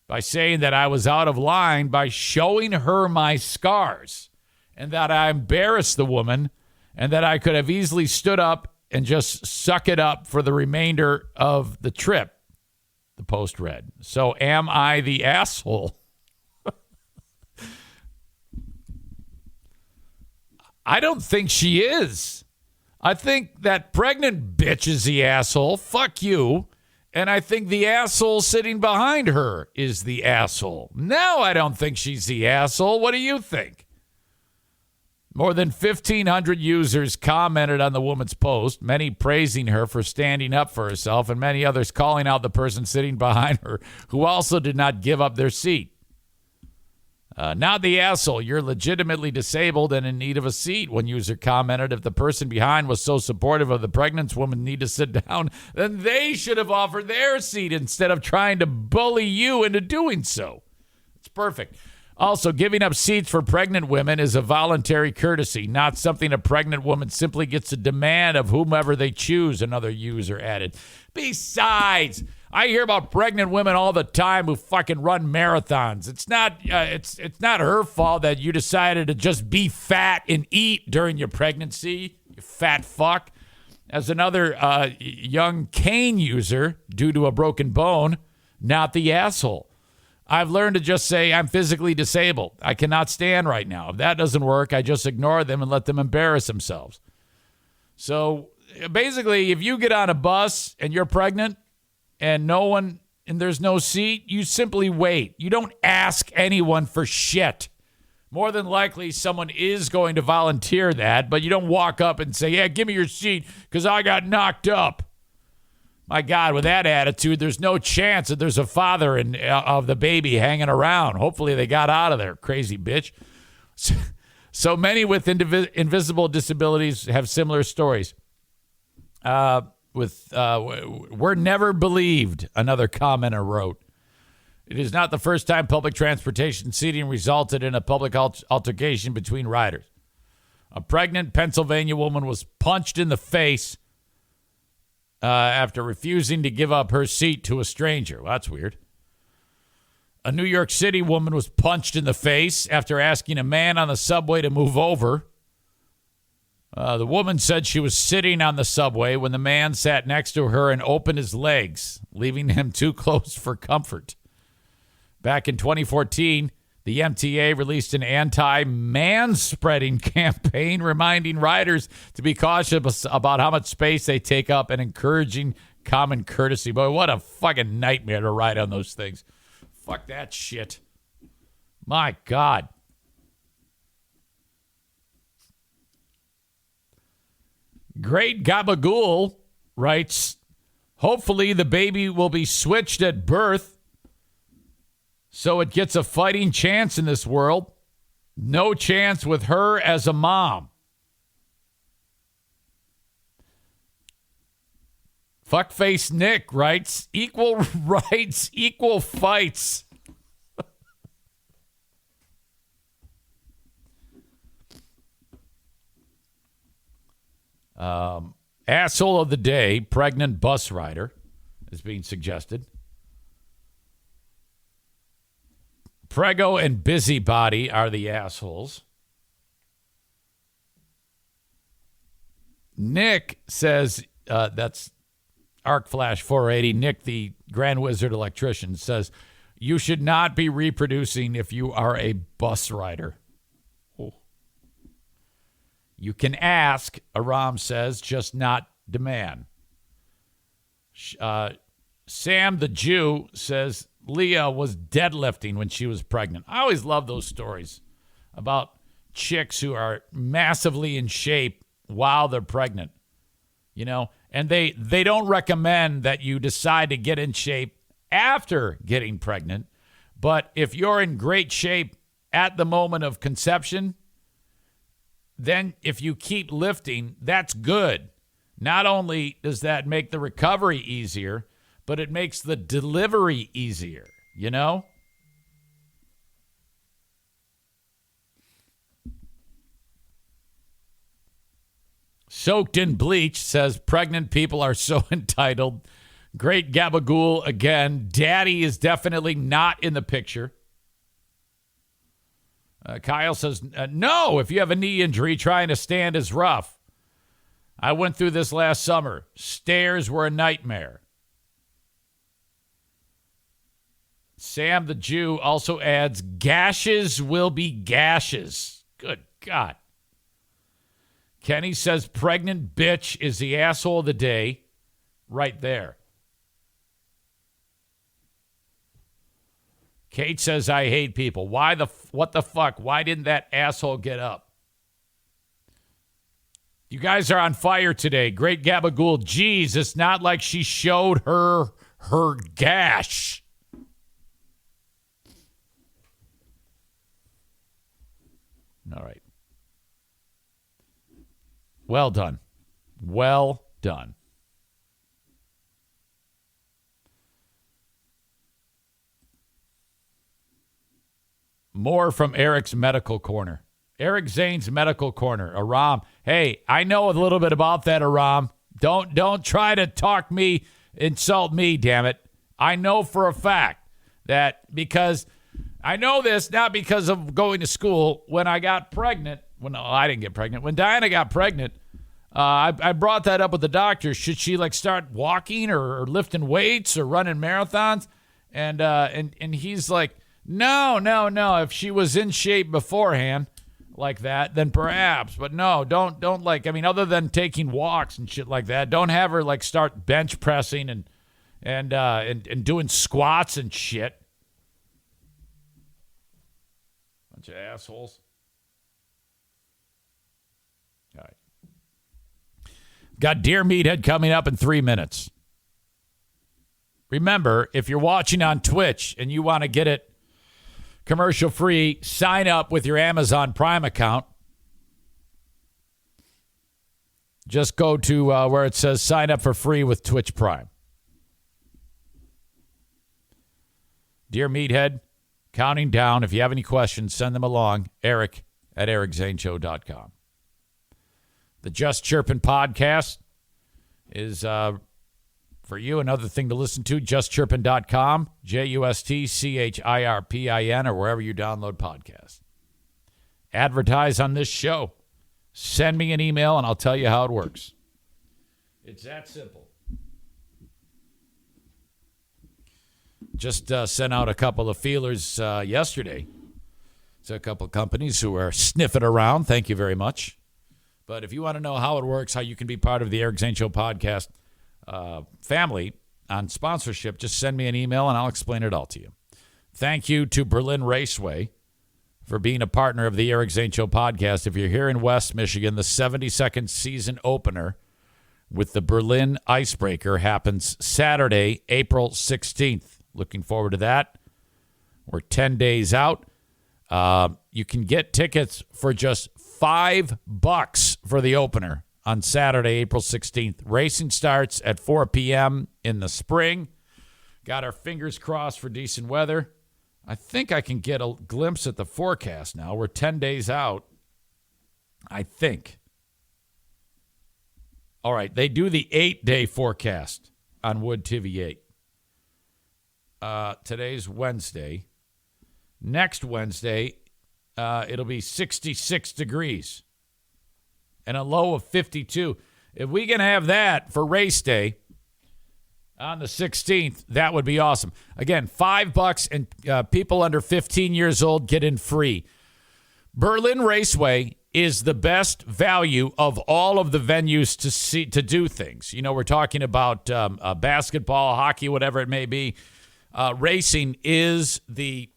by saying that I was out of line by showing her my scars and that I embarrassed the woman and that I could have easily stood up and just suck it up for the remainder of the trip, the post read. So am I the asshole? I don't think she is. I think that pregnant bitch is the asshole. Fuck you. And I think the asshole sitting behind her is the asshole. No, I don't think she's the asshole. What do you think? More than 1,500 users commented on the woman's post, many praising her for standing up for herself, and many others calling out the person sitting behind her who also did not give up their seat. Not the asshole. You're legitimately disabled and in need of a seat. One user commented, if the person behind was so supportive of the pregnant woman need to sit down, then they should have offered their seat instead of trying to bully you into doing so. It's perfect. Also, giving up seats for pregnant women is a voluntary courtesy, not something a pregnant woman simply gets to demand of whomever they choose, another user added. Besides, I hear about pregnant women all the time who fucking run marathons. It's not her fault that you decided to just be fat and eat during your pregnancy, you fat fuck. as another young cane user due to a broken bone, not the asshole. I've learned to just say I'm physically disabled. I cannot stand right now. If that doesn't work, I just ignore them and let them embarrass themselves. So basically, if you get on a bus and you're pregnant and there's no seat, you simply wait. You don't ask anyone for shit. More than likely, someone is going to volunteer that, but you don't walk up and say, yeah, give me your seat because I got knocked up. My God, with that attitude, there's no chance that there's a father of the baby hanging around. Hopefully they got out of there, crazy bitch. So many with invisible disabilities have similar stories. We're never believed, another commenter wrote. It is not the first time public transportation seating resulted in a public altercation between riders. A pregnant Pennsylvania woman was punched in the face after refusing to give up her seat to a stranger. Well, that's weird. A New York City woman was punched in the face after asking a man on the subway to move over. The woman said she was sitting on the subway when the man sat next to her and opened his legs, leaving him too close for comfort. Back in 2014, the MTA released an anti-man-spreading campaign reminding riders to be cautious about how much space they take up and encouraging common courtesy. Boy, what a fucking nightmare to ride on those things. Fuck that shit. My God. Great Gabagool writes, hopefully the baby will be switched at birth so it gets a fighting chance in this world. No chance with her as a mom. Fuckface Nick writes, equal rights, equal fights. Asshole of the day, pregnant bus rider, is being suggested. Prego and Busybody are the assholes. Nick says, that's Arc Flash 480. Nick, the Grand Wizard electrician, says, you should not be reproducing if you are a bus rider. Oh. You can ask, Aram says, just not demand. Sam the Jew says, Leah was deadlifting when she was pregnant. I always love those stories about chicks who are massively in shape while they're pregnant, you know, and they don't recommend that you decide to get in shape after getting pregnant. But if you're in great shape at the moment of conception, then if you keep lifting, that's good. Not only does that make the recovery easier, but it makes the delivery easier, you know? Soaked in Bleach says pregnant people are so entitled. Great Gabagool again. Daddy is definitely not in the picture. Kyle says, no, if you have a knee injury, trying to stand is rough. I went through this last summer. Stairs were a nightmare. Sam the Jew also adds, gashes will be gashes. Good God. Kenny says, pregnant bitch is the asshole of the day. Right there. Kate says, I hate people. What the fuck? Why didn't that asshole get up? You guys are on fire today. Great Gabagool. Geez, it's not like she showed her gash. All right. Well done. Well done. More from Eric's Medical Corner. Eric Zane's Medical Corner. Aram. Hey, I know a little bit about that, Aram. Don't try to insult me, damn it. I know for a fact that because I know this not because of going to school. When I got pregnant, I didn't get pregnant. When Diana got pregnant, I brought that up with the doctor. Should she like start walking or lifting weights or running marathons? And he's like, no. If she was in shape beforehand like that, then perhaps. But no, don't like. I mean, other than taking walks and shit like that, don't have her like start bench pressing and doing squats and shit. Bunch of assholes. All right. Got Deer Meathead coming up in 3 minutes. Remember, if you're watching on Twitch and you want to get it commercial free, sign up with your Amazon Prime account. Just go to where it says sign up for free with Twitch Prime. Dear Meathead, counting down. If you have any questions, send them along. Eric at ericzaneshow.com. The Just Chirpin podcast is for you another thing to listen to. JustChirpin.com, JustChirpin, or wherever you download podcasts. Advertise on this show. Send me an email and I'll tell you how it works. It's that simple. Just sent out a couple of feelers yesterday to a couple of companies who are sniffing around. Thank you very much. But if you want to know how it works, how you can be part of the Eric Zane Show podcast family on sponsorship, just send me an email and I'll explain it all to you. Thank you to Berlin Raceway for being a partner of the Eric Zane Show podcast. If you're here in West Michigan, the 72nd season opener with the Berlin Icebreaker happens Saturday, April 16th. Looking forward to that. We're 10 days out. You can get tickets for just $5 for the opener on Saturday, April 16th. Racing starts at 4 p.m. in the spring. Got our fingers crossed for decent weather. I think I can get a glimpse at the forecast now. We're 10 days out, I think. All right, they do the 8-day forecast on Wood TV 8. Today's Wednesday. Next Wednesday, it'll be 66 degrees and a low of 52. If we can have that for race day on the 16th, that would be awesome. Again, $5 and people under 15 years old get in free. Berlin Raceway is the best value of all of the venues to do things. You know, we're talking about basketball, hockey, whatever it may be. Racing is the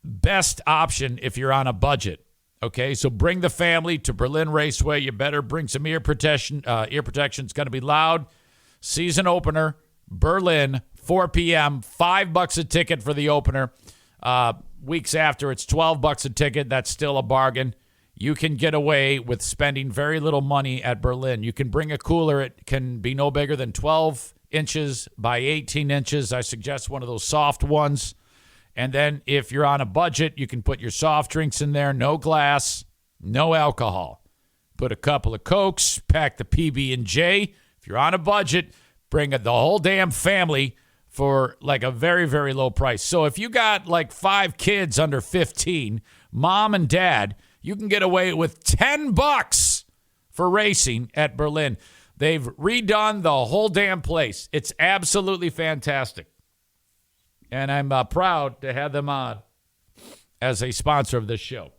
best option if you're on a budget. Okay, so bring the family to Berlin Raceway. You better bring some ear protection. Ear protection is going to be loud. Season opener, Berlin, 4 p.m., $5 a ticket for the opener. Weeks after, it's $12 a ticket. That's still a bargain. You can get away with spending very little money at Berlin. You can bring a cooler. It can be no bigger than 12 inches by 18 inches. I suggest one of those soft ones. And then if you're on a budget, you can put your soft drinks in there. No glass, no alcohol. Put a couple of Cokes, pack the PB&J. If you're on a budget, bring the whole damn family for like a very, very low price. So if you got like 5 kids under 15, mom and dad, you can get away with $10 for racing at Berlin. They've redone the whole damn place. It's absolutely fantastic. And I'm proud to have them on as a sponsor of this show.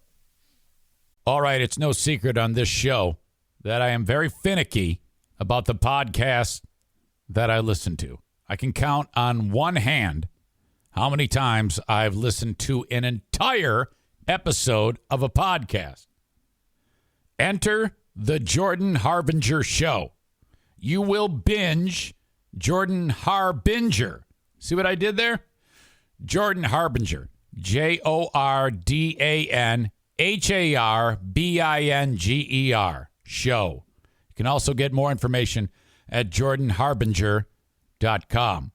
All right, it's no secret on this show that I am very finicky about the podcasts that I listen to. I can count on one hand how many times I've listened to an entire episode of a podcast. Enter the Jordan Harbinger Show. You will binge Jordan Harbinger. See what I did there? Jordan Harbinger. JordanHarbinger show. You can also get more information at jordanharbinger.com.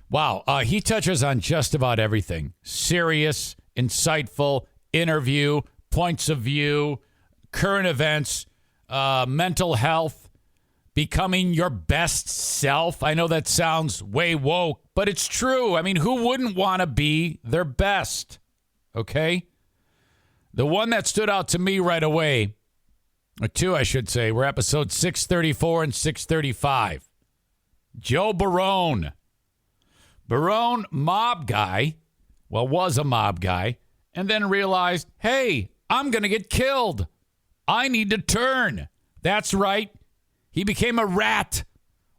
Wow, he touches on just about everything. Serious, insightful, interview, points of view, current events, mental health, becoming your best self. I know that sounds way woke, but it's true. I mean, who wouldn't want to be their best? Okay? The one that stood out to me right away Or 2, I should say. We're episode 634 and 635. Joe Barone. Barone, mob guy. Well, was a mob guy. And then realized, hey, I'm going to get killed. I need to turn. That's right. He became a rat,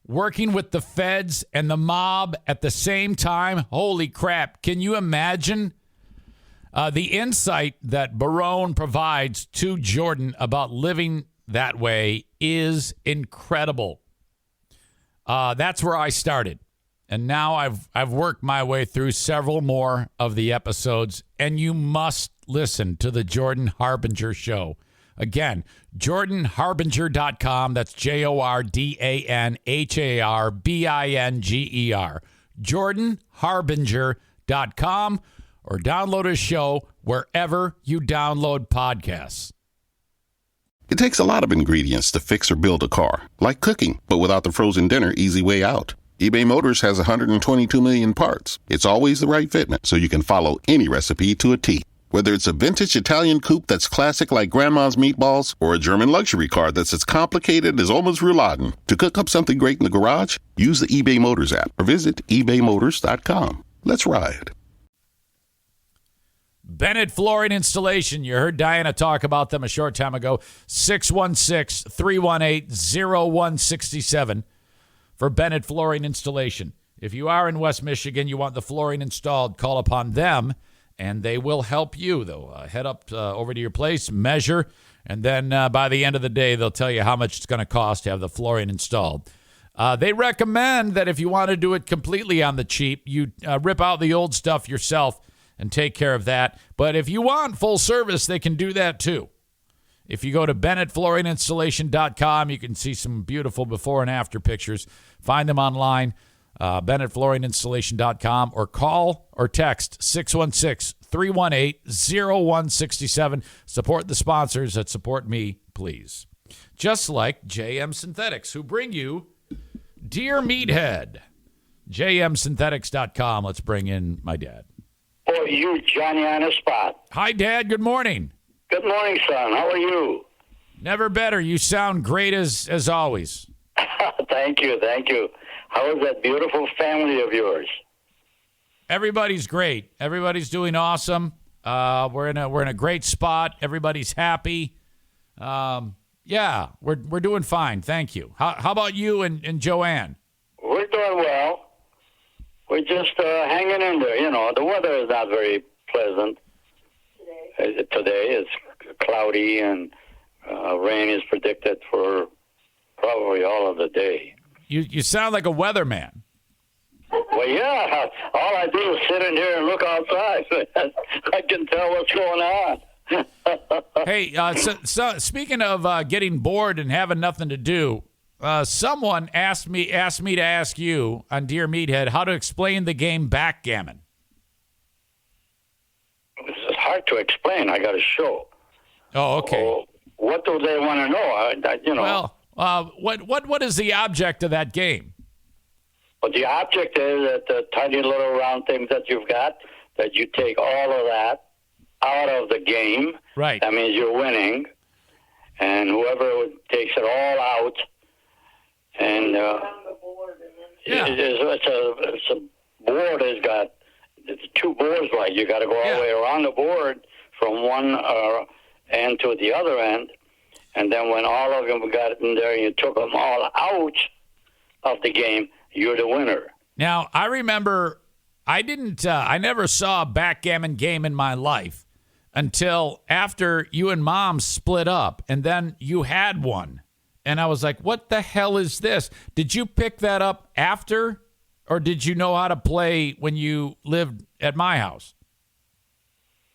working with the feds and the mob at the same time. Holy crap. Can you imagine the insight that Barone provides to Jordan about living that way is incredible. That's where I started. And now I've worked my way through several more of the episodes, and you must listen to the Jordan Harbinger Show. Again, JordanHarbinger.com. That's JordanHarbinger. JordanHarbinger.com, or download his show wherever you download podcasts. It takes a lot of ingredients to fix or build a car, like cooking, but without the frozen dinner easy way out. eBay Motors has 122 million parts. It's always the right fitment, so you can follow any recipe to a T. Whether it's a vintage Italian coupe that's classic like Grandma's meatballs, or a German luxury car that's as complicated as Oma's rouladen, to cook up something great in the garage, use the eBay Motors app or visit ebaymotors.com. Let's ride. Bennett Flooring Installation. You heard Diana talk about them a short time ago. 616-318-0167 for Bennett Flooring Installation. If you are in West Michigan, you want the flooring installed, call upon them, and they will help you. They'll head up over to your place, measure, and then by the end of the day, they'll tell you how much it's going to cost to have the flooring installed. They recommend that if you want to do it completely on the cheap, you rip out the old stuff yourself and take care of that. But if you want full service, they can do that too. If you go to BennettFlooringInstallation.com, you can see some beautiful before and after pictures. Find them online, BennettFlooringInstallation.com, or call or text 616-318-0167. Support the sponsors that support me, please. Just like JM Synthetics, who bring you Dear Meathead. JMSynthetics.com. Let's bring in my dad. Boy, you, Johnny, on the spot. Hi, Dad. Good morning. Good morning, son. How are you? Never better. You sound great as always. Thank you. How is that beautiful family of yours? Everybody's great. Everybody's doing awesome. We're in a great spot. Everybody's happy. Yeah, we're doing fine. Thank you. How about you and Joanne? We're doing well. We're just hanging in there. You know, the weather is not very pleasant. Today it's cloudy, and rain is predicted for probably all of the day. You sound like a weatherman. Well, yeah. All I do is sit in here and look outside. I can tell what's going on. Hey, so speaking of getting bored and having nothing to do, someone asked me to ask you on Dear Meathead how to explain the game backgammon. It's hard to explain. I got a show. Oh, okay. Oh, what do they want to know? Well, what is the object of that game? Well, the object is that the tiny little round things that you've got, that you take all of that out of the game. Right. That means you're winning. And whoever takes it all out, and it's a board has got two boards, like you got to go all the way around the board from one end to the other end. And then when all of them got in there and you took them all out of the game, you're the winner. Now, I remember I never saw a backgammon game in my life until after you and Mom split up, and then you had one. And I was like, what the hell is this? Did you pick that up after, or did you know how to play when you lived at my house?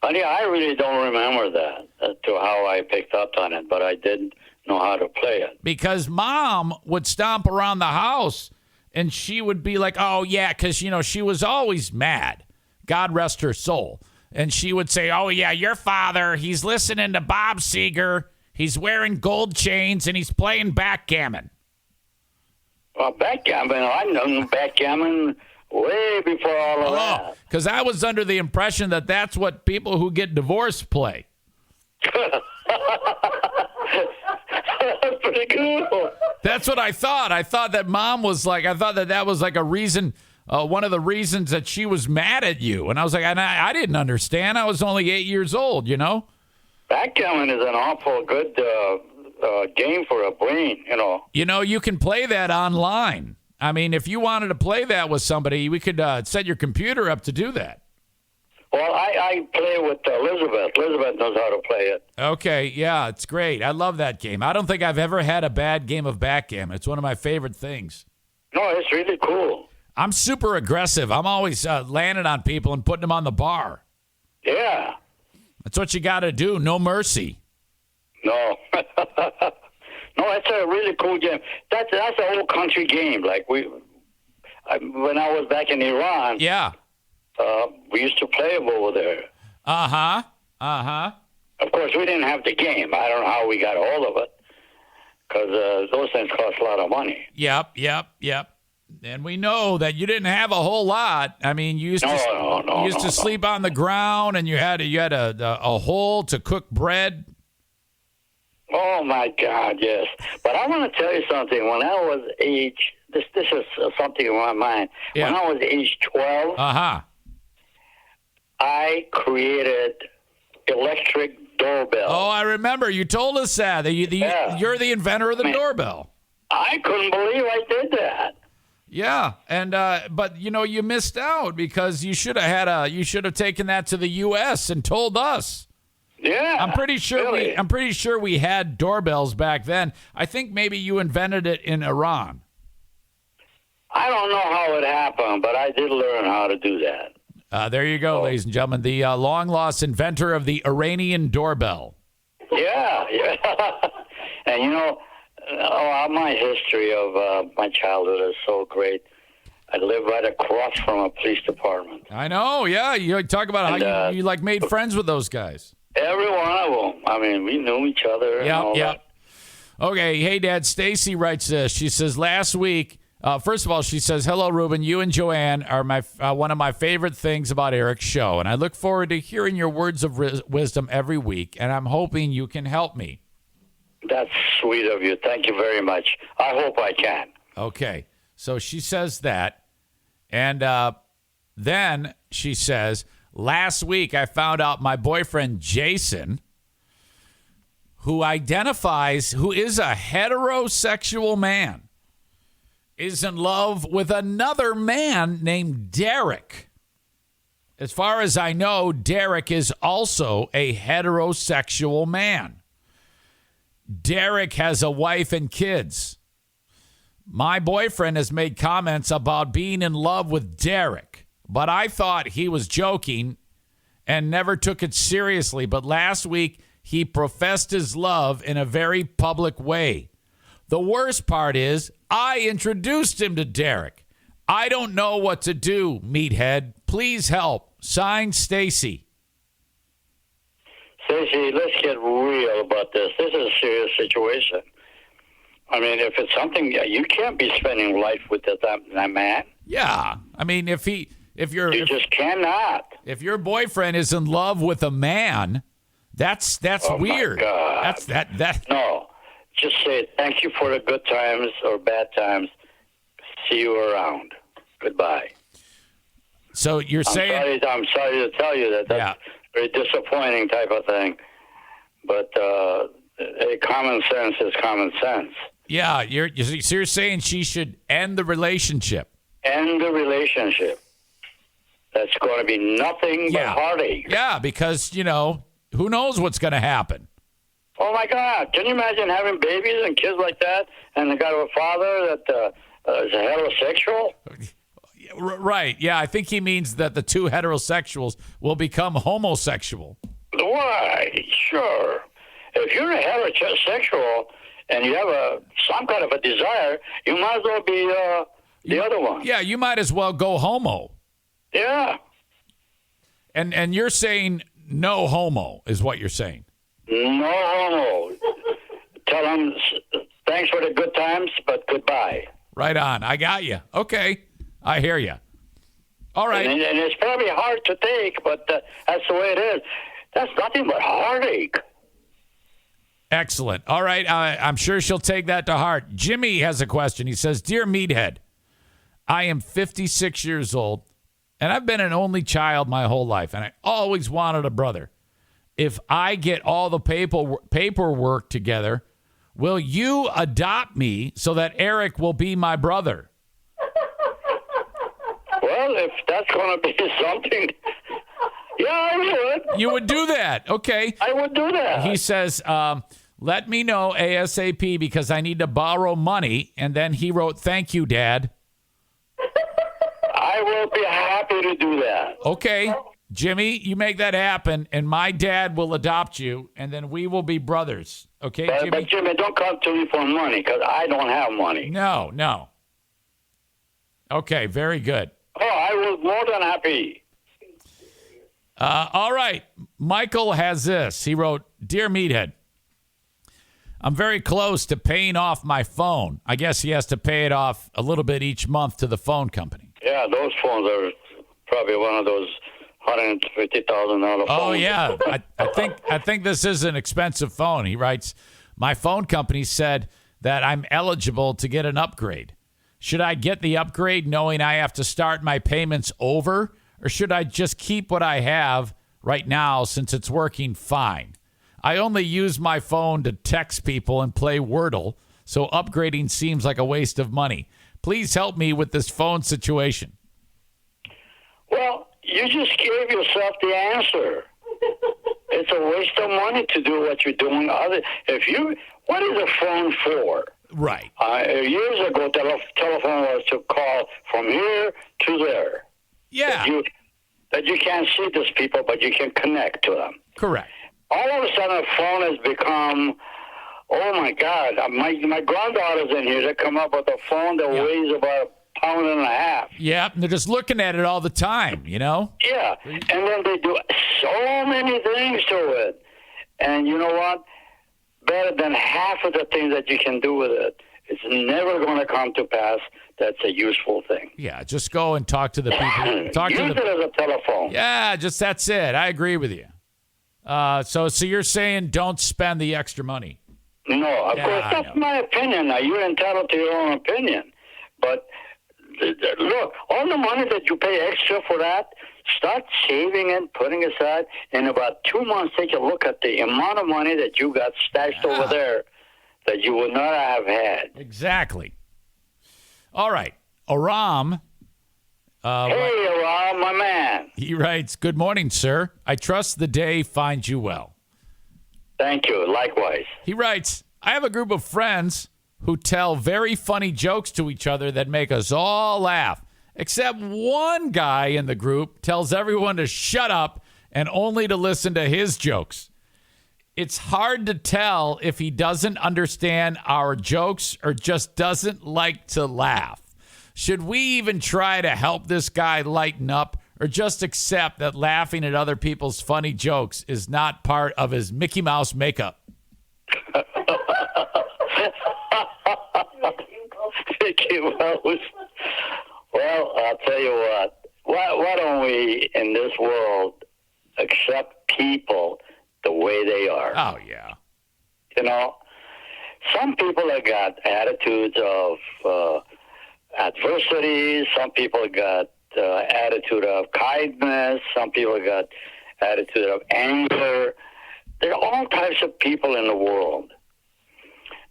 Honey, I really don't remember that to how I picked up on it, but I did know how to play it. Because Mom would stomp around the house, and she would be like, oh, yeah, because, she was always mad. God rest her soul. And she would say, oh, yeah, your father, he's listening to Bob Seger. He's wearing gold chains, and he's playing backgammon. Well, backgammon, I know backgammon way before all of that. Because I was under the impression that that's what people who get divorced play. That's what I thought. I thought that Mom was like, I thought that was like a reason, one of the reasons that she was mad at you. And I was like, I didn't understand. I was only 8 years old, you know? Backgammon is an awful good game for a brain, you know. You know, you can play that online. I mean, if you wanted to play that with somebody, we could set your computer up to do that. Well, I play with Elizabeth. Elizabeth knows how to play it. Okay, yeah, it's great. I love that game. I don't think I've ever had a bad game of backgammon. It's one of my favorite things. No, it's really cool. I'm super aggressive. I'm always landing on people and putting them on the bar. Yeah. That's what you got to do. No mercy. No. No, it's a really cool game. That's an old country game. Like when I was back in Iran. Yeah. We used to play them over there. Uh-huh. Uh-huh. Of course, we didn't have the game. I don't know how we got a hold of it, because those things cost a lot of money. Yep. And we know that you didn't have a whole lot. I mean, you used to sleep on the ground, and you had a hole to cook bread. Oh my God, yes. But I want to tell you something. When I was this is something in my mind. Yeah. When I was age 12, I created electric doorbell. Oh, I remember. You told us that. You're the inventor of the doorbell. I couldn't believe I did that. Yeah, and but you missed out because you should have taken that to the U.S. and told us. Yeah, I'm pretty sure we had doorbells back then. I think maybe you invented it in Iran. I don't know how it happened, but I did learn how to do that. There you go, ladies and gentlemen. The long-lost inventor of the Iranian doorbell. Yeah. And my history of my childhood is so great. I live right across from a police department. I know, yeah. You talk about how you made friends with those guys. Every one of them. I mean, we knew each other. Yeah. Okay, hey, Dad. Stacy writes this. She says, last week, first of all, she says, hello, Ruben. You and Joanne are one of my favorite things about Eric's show, and I look forward to hearing your words of wisdom every week, and I'm hoping you can help me. That's sweet of you. Thank you very much. I hope I can. Okay, so she says that, and then she says, last week I found out my boyfriend Jason, who is a heterosexual man, is in love with another man named Derek. As far as I know, Derek is also a heterosexual man. Derek has a wife and kids. My boyfriend has made comments about being in love with Derek, but I thought he was joking and never took it seriously. But last week, he professed his love in a very public way. The worst part is, I introduced him to Derek. I don't know what to do, meathead. Please help. Signed, Stacy. Stacy, let's get real about this. This is a serious situation. I mean, if it's something, you can't be spending life with that man. Yeah. I mean, you just cannot. If your boyfriend is in love with a man, that's weird. My God. That. No. Just say thank you for the good times or bad times. See you around. Goodbye. So you're saying... I'm sorry to tell you that's very disappointing type of thing. But common sense is common sense. Yeah, you're saying she should end the relationship. End the relationship. That's going to be nothing but heartache. Yeah, because, who knows what's going to happen. Oh, my God. Can you imagine having babies and kids like that and they got a father that is heterosexual? Right. Yeah, I think he means that the two heterosexuals will become homosexual. Why? Sure. If you're a heterosexual and you have some kind of a desire, you might as well be the other one. Yeah, you might as well go homo. Yeah. And you're saying no homo is what you're saying. No homo. Tell them thanks for the good times, but goodbye. Right on. I got you. Okay. I hear you. All right. And it's probably hard to take, but that's the way it is. That's nothing but heartache. Excellent. All right. I'm sure she'll take that to heart. Jimmy has a question. He says, Dear Meathead, I am 56 years old, and I've been an only child my whole life, and I always wanted a brother. If I get all the paperwork together, will you adopt me so that Eric will be my brother? Well, if that's going to be something, yeah, I would. You would do that. Okay. I would do that. He says, let me know ASAP because I need to borrow money. And then he wrote, thank you, Dad. I will be happy to do that. Okay. Jimmy, you make that happen, and my dad will adopt you, and then we will be brothers. Okay, Jimmy? But Jimmy, don't come to me for money because I don't have money. No. Okay, very good. Oh, I was more than happy. All right. Michael has this. He wrote, Dear Meathead, I'm very close to paying off my phone. I guess he has to pay it off a little bit each month to the phone company. Yeah, those phones are probably one of those $150,000 phones. Oh, yeah. I think this is an expensive phone. He writes, my phone company said that I'm eligible to get an upgrade. Should I get the upgrade knowing I have to start my payments over, or should I just keep what I have right now since it's working fine? I only use my phone to text people and play Wordle, so upgrading seems like a waste of money. Please help me with this phone situation. Well, you just gave yourself the answer. It's a waste of money to do what you're doing. What is a phone for? Right. Years ago, telephone was to call from here to there. Yeah. That you can't see these people, but you can connect to them. Correct. All of a sudden, a phone has become, oh my God, my granddaughter's in here. They come up with a phone that weighs about a pound and a half. Yeah, and they're just looking at it all the time, you know? Yeah, and then they do so many things to it. And you know what? Better than half of the things that you can do with it, it's never going to come to pass. That's a useful thing. Yeah, just go and talk to the people. Use it as a telephone. Yeah, that's it. I agree with you. So you're saying don't spend the extra money? No, of course, that's my opinion. Now, you're entitled to your own opinion. But look, all the money that you pay extra for that, start saving and putting aside. In about 2 months, take a look at the amount of money that you got stashed over there that you would not have had. Exactly. All right. Aram. Hey, Aram, my man. He writes, Good morning, sir. I trust the day finds you well. Thank you. Likewise. He writes, I have a group of friends who tell very funny jokes to each other that make us all laugh. Except one guy in the group tells everyone to shut up and only to listen to his jokes. It's hard to tell if he doesn't understand our jokes or just doesn't like to laugh. Should we even try to help this guy lighten up or just accept that laughing at other people's funny jokes is not part of his Mickey Mouse makeup? Mickey Mouse. Well, I'll tell you what. Why don't we, in this world, accept people the way they are? Oh, yeah. You know, some people have got attitudes of adversity. Some people got attitude of kindness. Some people got attitude of anger. There are all types of people in the world.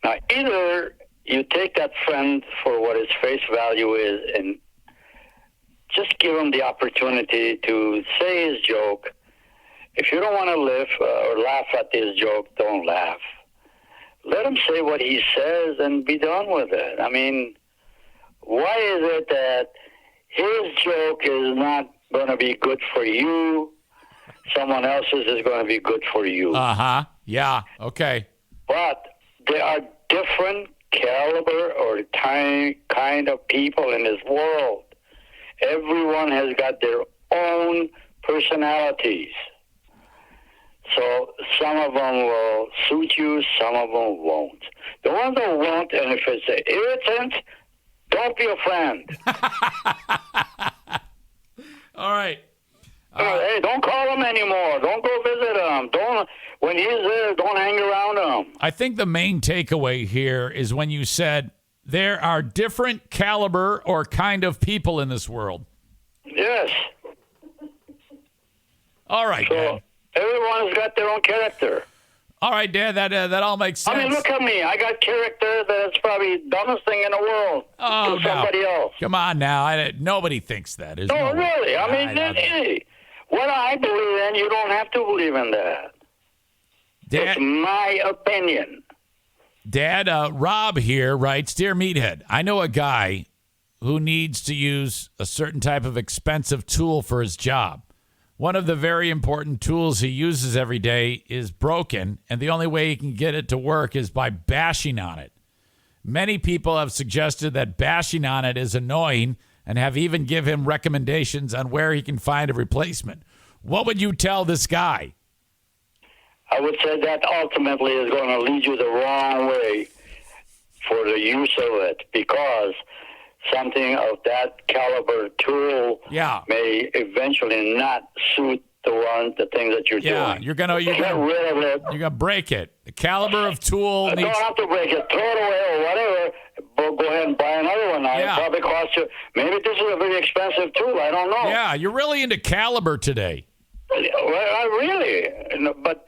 Now, either you take that friend for what his face value is and just give him the opportunity to say his joke. If you don't want to laugh at his joke, don't laugh. Let him say what he says and be done with it. I mean, why is it that his joke is not going to be good for you? Someone else's is going to be good for you. Uh-huh. Yeah. Okay. But there are different caliber or kind of people in this world. Everyone has got their own personalities. So some of them will suit you, some of them won't. The ones that won't, and if it's an irritant, don't be a friend. All right. Hey, don't call them anymore. Don't go visit them. when he's there, don't hang around him. I think the main takeaway here is when you said there are different caliber or kind of people in this world. Yes. All right, So Dad. everyone's got their own character. All right, Dad, that all makes sense. I mean, look at me. I got character that's probably the dumbest thing in the world to somebody else. Come on now. Nobody thinks that. There's no way. Really. I mean, hey, what I believe in, you don't have to believe in that. Dad, it's my opinion. Dad, Rob here writes, Dear Meathead, I know a guy who needs to use a certain type of expensive tool for his job. One of the very important tools he uses every day is broken, and the only way he can get it to work is by bashing on it. Many people have suggested that bashing on it is annoying and have even given him recommendations on where he can find a replacement. What would you tell this guy? I would say that ultimately is going to lead you the wrong way for the use of it, because something of that caliber tool may eventually not suit the thing that you're doing. Yeah, you're gonna get rid of it. You're gonna break it. The caliber of tool needs. Don't have to break it. Throw it away or whatever. But go ahead and buy another one. It probably costs you. Maybe this is a very expensive tool. I don't know. Yeah, you're really into caliber today. Well, I really. But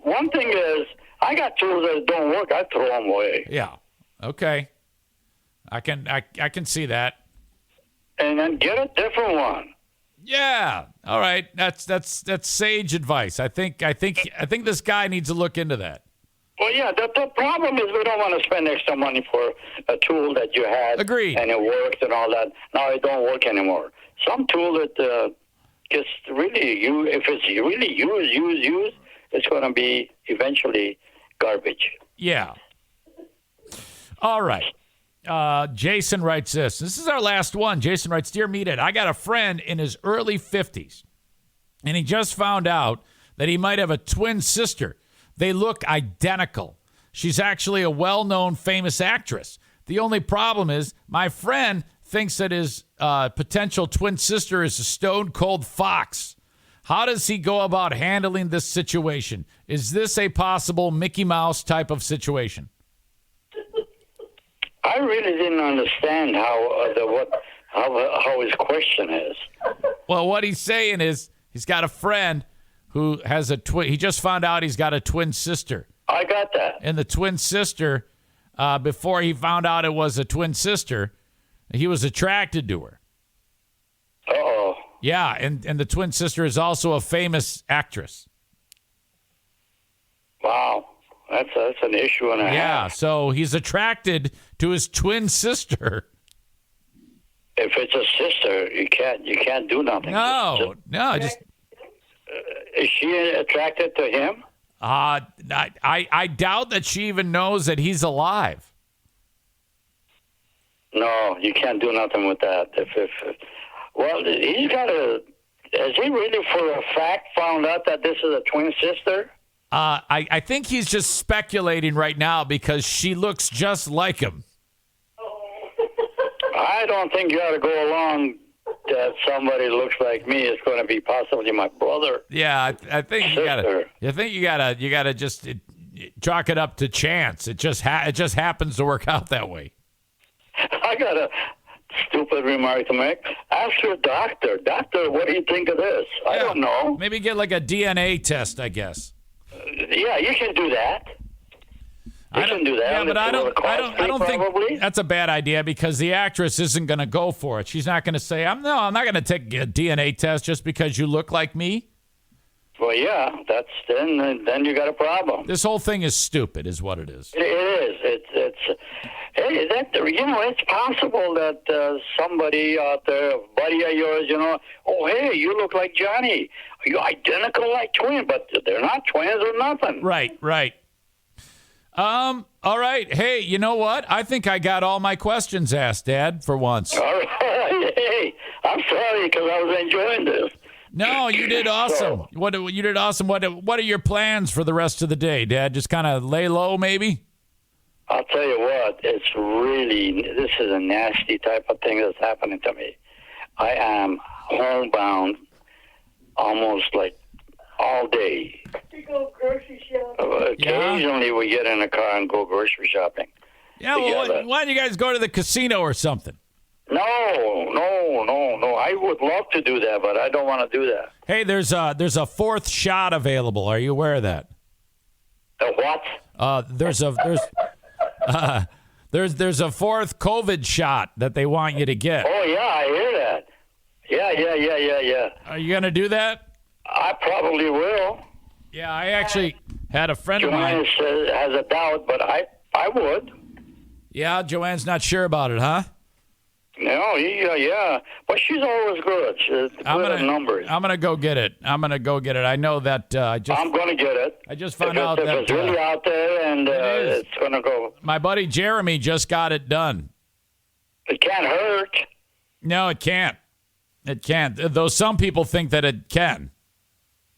one thing is, I got tools that don't work. I throw them away. Yeah. Okay. I can see that. And then get a different one. Yeah. All right. That's sage advice. I think this guy needs to look into that. Well, yeah. The problem is we don't want to spend extra money for a tool that you had. Agreed. And it worked and all that. Now it don't work anymore. Some tool that gets really used, if it's really used, it's going to be eventually garbage. Yeah. All right. Jason writes this. This is our last one. Jason writes, Dear Meathead, I got a friend in his early 50s, and he just found out that he might have a twin sister. They look identical. She's actually a well-known famous actress. The only problem is my friend thinks that his potential twin sister is a stone-cold fox. How does he go about handling this situation? Is this a possible Mickey Mouse type of situation? I really didn't understand how his question is. Well, what he's saying is he's got a friend who has a twin. He just found out he's got a twin sister. I got that. And the twin sister, before he found out it was a twin sister, he was attracted to her. Uh-oh. Yeah, and the twin sister is also a famous actress. Wow. That's an issue and a half. Yeah, so he's attracted to his twin sister. If it's a sister, you can't do nothing. No, just. Is she attracted to him? I doubt that she even knows that he's alive. No, you can't do nothing with that. Well, he's got to. Has he really, for a fact, found out that this is a twin sister? I think he's just speculating right now because she looks just like him. I don't think you ought to go along that somebody looks like me is going to be possibly my brother. Yeah, I think you gotta. I think you gotta just chalk it up to chance. It just happens to work out that way. I got a stupid remark to make. Ask your doctor. Doctor, what do you think of this? I don't know. Maybe get like a DNA test, I guess. Yeah, you can do that. You can do that. Yeah, but I don't think that's a bad idea because the actress isn't going to go for it. She's not going to say, I'm not going to take a DNA test just because you look like me. Well, yeah, then you got a problem. This whole thing is stupid, is what it is. It is. It's possible that somebody out there, a buddy of yours, oh, hey, you look like Johnny. You're identical like twin, but they're not twins or nothing. Right. All right. Hey, you know what? I think I got all my questions asked, Dad, for once. All right. Hey, I'm sorry because I was enjoying this. No, you did awesome. You did awesome. What are your plans for the rest of the day, Dad? Just kind of lay low, maybe? I'll tell you what. This is a nasty type of thing that's happening to me. I am homebound almost like all day. Occasionally we get in a car and go grocery shopping. Yeah, well, why don't you guys go to the casino or something? No. I would love to do that, but I don't want to do that. Hey, there's a fourth shot available. Are you aware of that? A what? There's a fourth COVID shot that they want you to get. Oh yeah, I hear that. Yeah. Are you gonna do that? I probably will. Yeah, I actually had a friend of mine. Joanne has a doubt, but I would. Yeah, Joanne's not sure about it, huh? No, yeah. But she's always good. She's good at numbers. I'm gonna go get it. I know that I'm gonna get it. I just found out that it's really out there, and it's gonna go. My buddy Jeremy just got it done. It can't hurt. No, it can't. It can't. Though some people think that it can.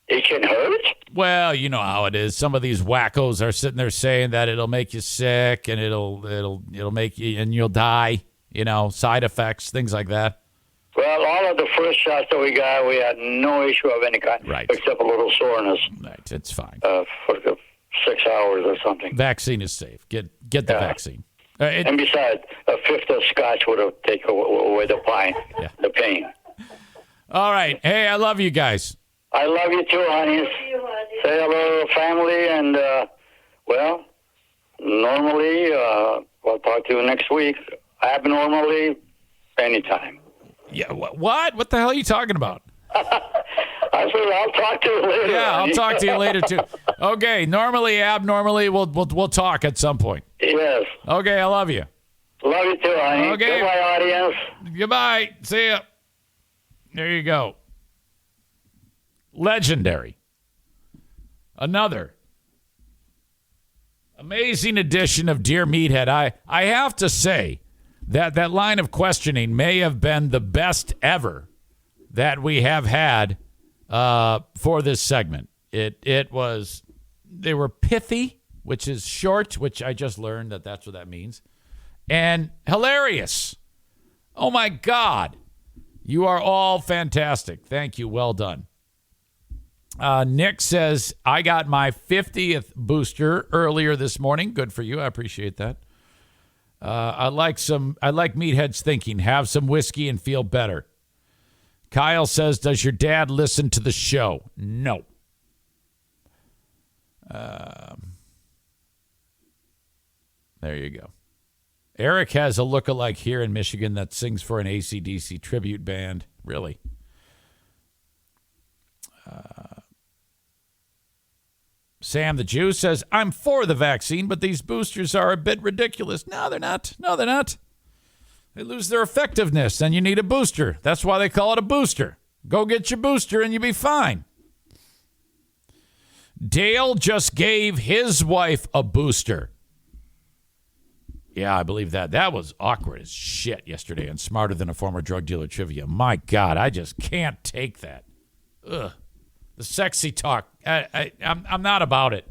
It can hurt? Well, you know how it is. Some of these wackos are sitting there saying that it'll make you sick and it'll make you and you'll die. You know, side effects, things like that. Well, all of the first shots that we got, we had no issue of any kind, right, except a little soreness. Right, it's fine. For 6 hours or something. Vaccine is safe. Get the vaccine. And besides, a fifth of scotch would have taken away the pain. All right. Hey, I love you guys. I love you too, honey. Say hello to the family, and normally I'll talk to you next week. Abnormally, anytime. Yeah. What? What the hell are you talking about? I said I'll talk to you later. Yeah, honey. I'll talk to you later too. Okay. Normally, abnormally, we'll talk at some point. Yes. Okay. I love you. Love you too, honey. Okay. Goodbye, audience. Goodbye. See ya. There you go. Legendary. Another amazing edition of Dear Meathead. I have to say that line of questioning may have been the best ever that we have had for this segment. They were pithy, which is short, which I just learned that's what that means, and hilarious. Oh my God. You are all fantastic. Thank you. Well done. Nick says, I got my 50th booster earlier this morning. Good for you. I appreciate that. I like Meathead's thinking. Have some whiskey and feel better. Kyle says, does your dad listen to the show? No. There you go. Eric has a lookalike here in Michigan that sings for an AC/DC tribute band. Really? Sam the Jew says, I'm for the vaccine, but these boosters are a bit ridiculous. No, they're not. They lose their effectiveness, and you need a booster. That's why they call it a booster. Go get your booster, and you'll be fine. Dale just gave his wife a booster. Yeah, I believe that. That was awkward as shit yesterday and Smarter Than a Former Drug Dealer trivia. My God, I just can't take that. Ugh. The sexy talk. I'm not about it.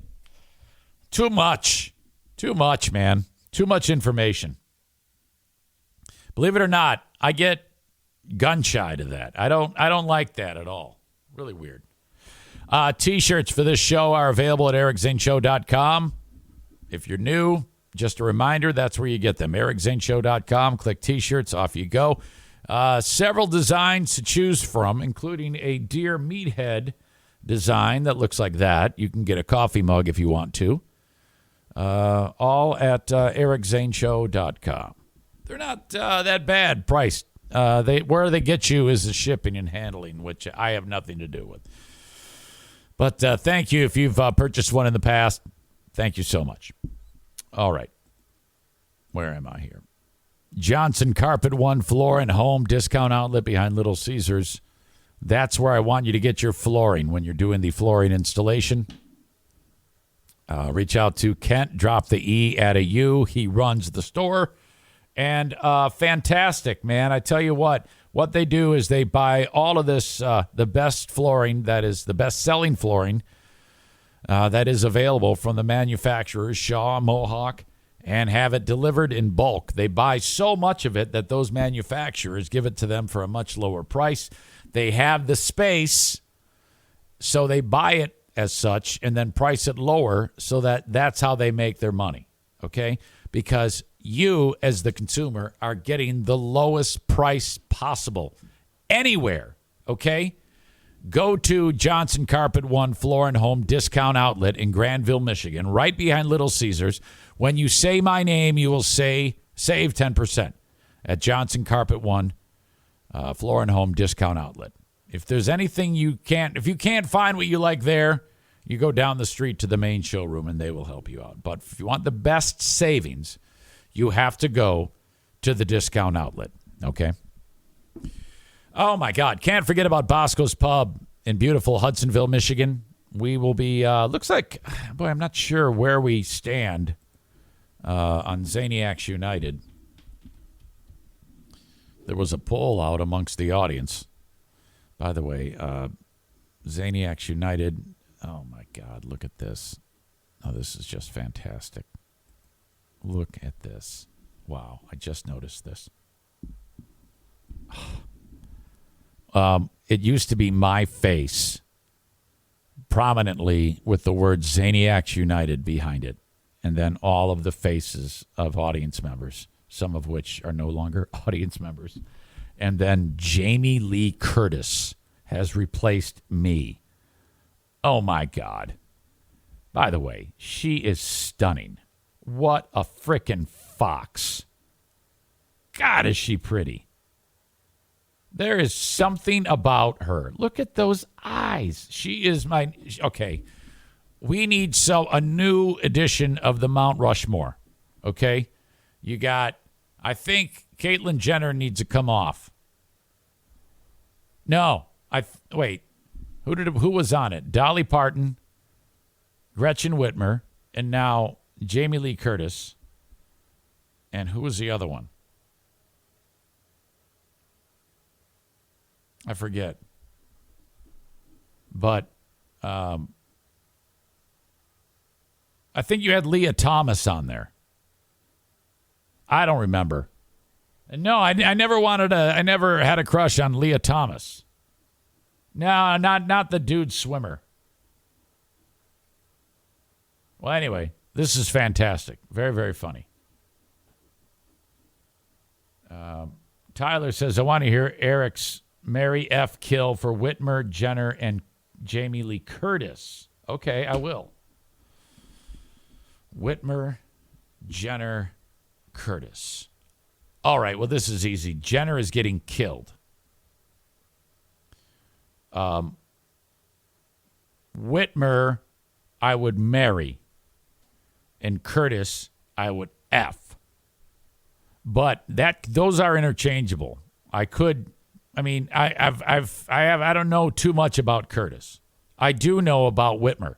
Too much, man. Too much information. Believe it or not, I get gun shy to that. I don't like that at all. Really weird. T-shirts for this show are available at ericzaneshow.com. If you're new, just a reminder, that's where you get them. ericzaneshow.com. Click T-shirts. Off you go. Several designs to choose from, including a Dear Meathead design that looks like that. You can get a coffee mug if you want to. All at ericzaneshow.com. They're not that bad priced. Where they get you is the shipping and handling, which I have nothing to do with. But thank you if you've purchased one in the past. Thank you so much. All right. Where am I here? Johnson Carpet One Floor and Home discount outlet behind Little Caesars. That's where I want you to get your flooring when you're doing the flooring installation. Reach out to Kent. Drop the E, add a U. He runs the store. And fantastic, man. I tell you what they do is they buy all of this, the best flooring, that is the best-selling flooring that is available from the manufacturers, Shaw, Mohawk, and have it delivered in bulk. They buy so much of it that those manufacturers give it to them for a much lower price. They have the space, so they buy it as such and then price it lower so that that's how they make their money, okay? Because you, as the consumer, are getting the lowest price possible anywhere, okay? Go to Johnson Carpet One Floor and Home Discount Outlet in Granville, Michigan, right behind Little Caesars. When you say my name, you will save 10% at Johnson Carpet One Floor and Home Discount Outlet. If there's anything if you can't find what you like there, you go down the street to the main showroom and they will help you out. But if you want the best savings, you have to go to the discount outlet, okay? Oh, my God. Can't forget about Bosco's Pub in beautiful Hudsonville, Michigan. We will be, looks like, boy, I'm not sure where we stand on Zaniacs United. There was a poll out amongst the audience. By the way, Zaniacs United, oh, my God, look at this. Oh, this is just fantastic. Look at this. Wow, I just noticed this. It used to be my face prominently with the word Zaniacs United behind it. And then all of the faces of audience members, some of which are no longer audience members. And then Jamie Lee Curtis has replaced me. Oh, my God. By the way, she is stunning. What a frickin' fox. God, is she pretty. There is something about her. Look at those eyes. She is my... Okay. We need a new edition of the Mount Rushmore. Okay? You got... I think Caitlyn Jenner needs to come off. No. Wait. Who was on it? Dolly Parton, Gretchen Whitmer, and now Jamie Lee Curtis. And who was the other one? I forget. But I think you had Leah Thomas on there. I don't remember. No, I never I never had a crush on Leah Thomas. No, not the dude swimmer. Well, anyway, this is fantastic. Very, very funny. Tyler says, I want to hear Eric's Mary F. Kill for Whitmer, Jenner, and Jamie Lee Curtis. Okay, I will. Whitmer, Jenner, Curtis. All right, well, this is easy. Jenner is getting killed. Whitmer, I would marry. And Curtis, I would F. But those are interchangeable. I don't know too much about Curtis. I do know about Whitmer.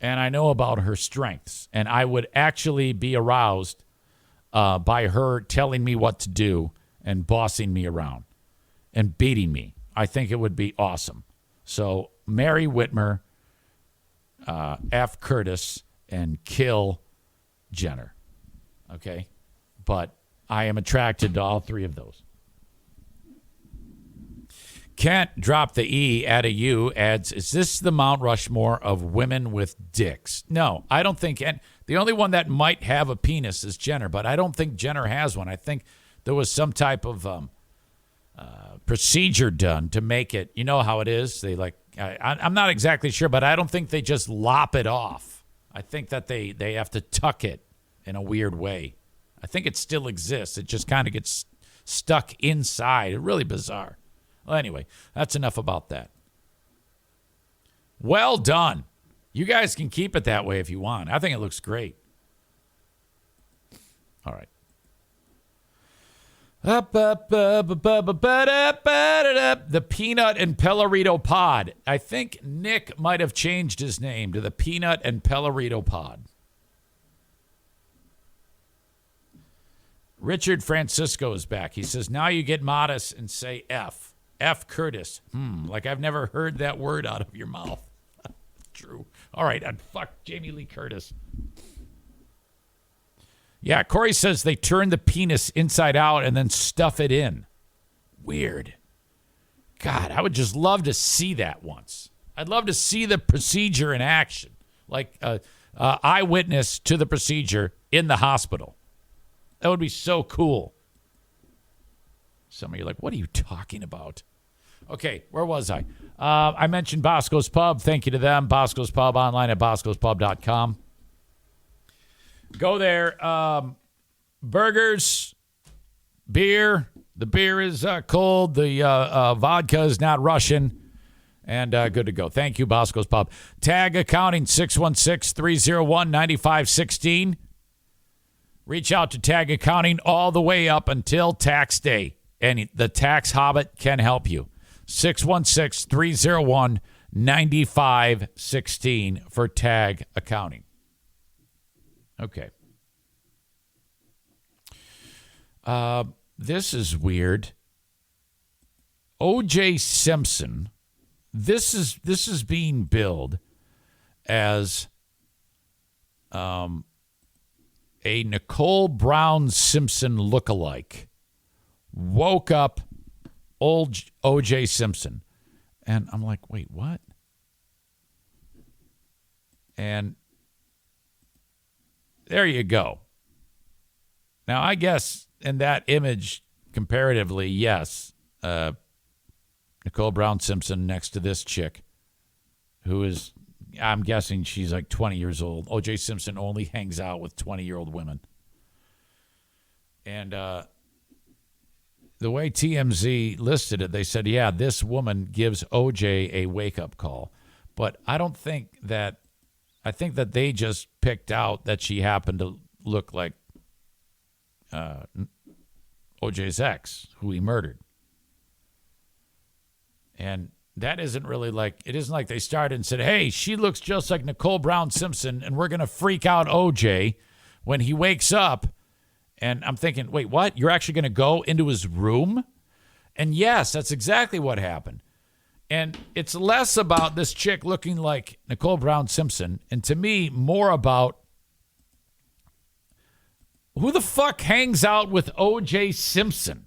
And I know about her strengths. And I would actually be aroused by her telling me what to do and bossing me around and beating me. I think it would be awesome. So marry Whitmer, F. Curtis, and kill Jenner. Okay? But I am attracted to all three of those. Can't drop the E, add a U, adds, is this the Mount Rushmore of women with dicks? No, I don't think. And the only one that might have a penis is Jenner, but I don't think Jenner has one. I think there was some type of procedure done to make it. You know how it is? They I'm not exactly sure, but I don't think they just lop it off. I think that they have to tuck it in a weird way. I think it still exists. It just kind of gets stuck inside. It's really bizarre. Well, anyway, that's enough about that. Well done. You guys can keep it that way if you want. I think it looks great. All right. The Peanut and Pellerito Pod. I think Nick might have changed his name to the Peanut and Pellerito Pod. Richard Francisco is back. He says, now you get modest and say F. F. Curtis. Like I've never heard that word out of your mouth. True. All right, fuck Jamie Lee Curtis. Yeah, Corey says they turn the penis inside out and then stuff it in. Weird. God, I would just love to see that once. I'd love to see the procedure in action, like eyewitness to the procedure in the hospital. That would be so cool. Some of you are like, what are you talking about? Okay, where was I? I mentioned Bosco's Pub. Thank you to them. Bosco's Pub online at boscospub.com. Go there. Burgers, beer. The beer is cold. The vodka is not Russian. And good to go. Thank you, Bosco's Pub. Tag Accounting, 616-301-9516. Reach out to Tag Accounting all the way up until tax day. And the tax hobbit can help you. 616-301-9516 for Tag Accounting. Okay. This is weird. O.J. Simpson. This is being billed as a Nicole Brown Simpson lookalike. Woke up old O.J. Simpson. And I'm like, wait, what? And there you go. Now, I guess in that image, comparatively, yes, Nicole Brown Simpson next to this chick who is, I'm guessing she's like 20 years old. O.J. Simpson only hangs out with 20-year-old women. And the way TMZ listed it, they said, yeah, this woman gives O.J. a wake-up call. But I don't think that, I think that they just picked out that she happened to look like O.J.'s ex, who he murdered. And that isn't really like, it isn't like they started and said, hey, she looks just like Nicole Brown Simpson, and we're going to freak out O.J. when he wakes up. And I'm thinking, wait, what? You're actually going to go into his room? And yes, that's exactly what happened. And it's less about this chick looking like Nicole Brown Simpson, and to me, more about who the fuck hangs out with O.J. Simpson?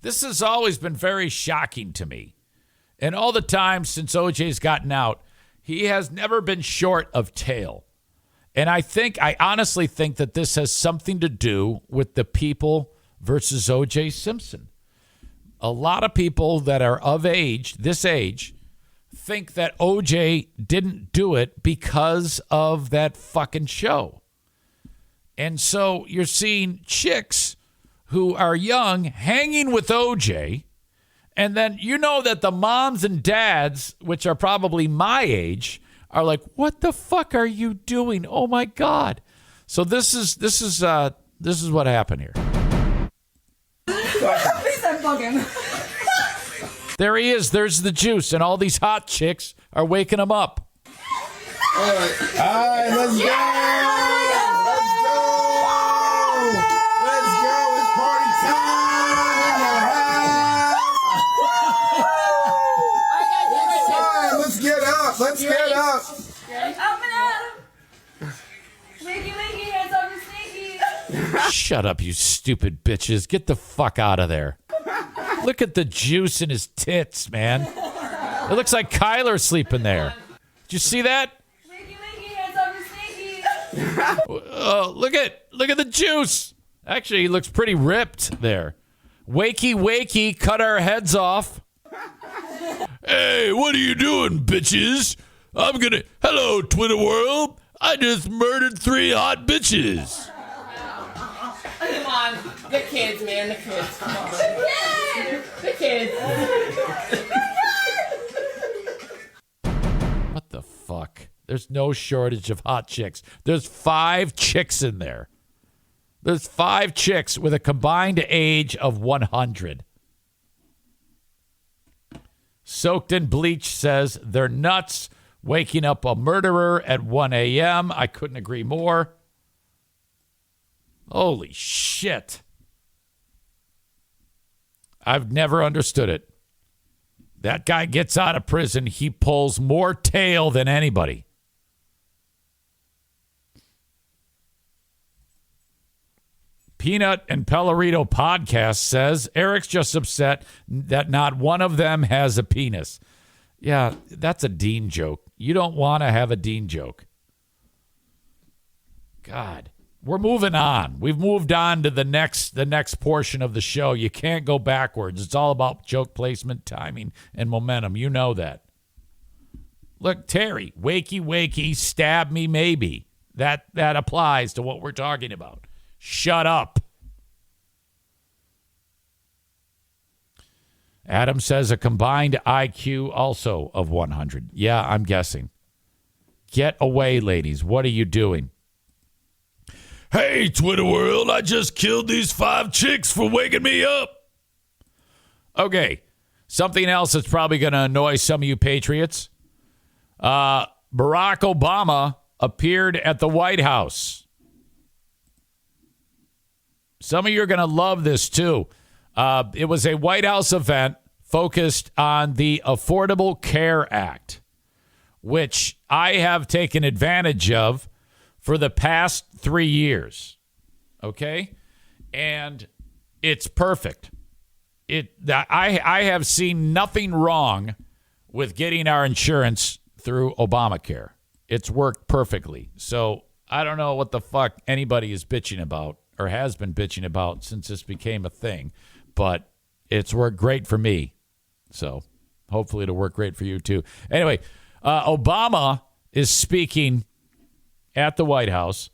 This has always been very shocking to me. And all the time since O.J.'s gotten out, he has never been short of tail. And I honestly think that this has something to do with the people versus O.J. Simpson. A lot of people that are of age, this age, think that O.J. didn't do it because of that fucking show. And so you're seeing chicks who are young hanging with O.J., and then you know that the moms and dads, which are probably my age, are like, what the fuck are you doing? Oh my God. So this is what happened here. There he is. There's the juice, and all these hot chicks are waking him up. All right, let's go. Let's go. It's party time. Let's get up. Let's get up. Shut up, you stupid bitches. Get the fuck out of there. Look at the juice in his tits, man. It looks like Kyler sleeping there. Did you see that? Look at the juice. Actually, he looks pretty ripped there. Wakey, wakey, cut our heads off. Hey, what are you doing, bitches? Hello, Twitter world. I just murdered 3 hot bitches. Come on, the kids, man, the kids. Come on. Yay! The kids. What the fuck? There's no shortage of hot chicks. There's 5 chicks in there. There's 5 chicks with a combined age of 100. Soaked in Bleach says they're nuts, waking up a murderer at 1 a.m. I couldn't agree more. Holy shit. I've never understood it. That guy gets out of prison, he pulls more tail than anybody. Peanut and Pellerito podcast says Eric's just upset that not one of them has a penis. Yeah, that's a Dean joke. You don't want to have a Dean joke. God, we're moving on. We've moved on to the next portion of the show. You can't go backwards. It's all about joke placement, timing, and momentum. You know that. Look, Terry, wakey, stab me maybe. That applies to what we're talking about. Shut up. Adam says a combined IQ also of 100. Yeah, I'm guessing. Get away, ladies. What are you doing? Hey, Twitter world, I just killed these 5 chicks for waking me up. Okay, something else that's probably going to annoy some of you patriots. Barack Obama appeared at the White House. Some of you are going to love this, too. It was a White House event focused on the Affordable Care Act, which I have taken advantage of for the past 3 years. Okay? And it's perfect. I have seen nothing wrong with getting our insurance through Obamacare. It's worked perfectly. So I don't know what the fuck anybody is bitching about or has been bitching about since this became a thing, but it's worked great for me. So hopefully it'll work great for you too. Anyway, Obama is speaking at the White House.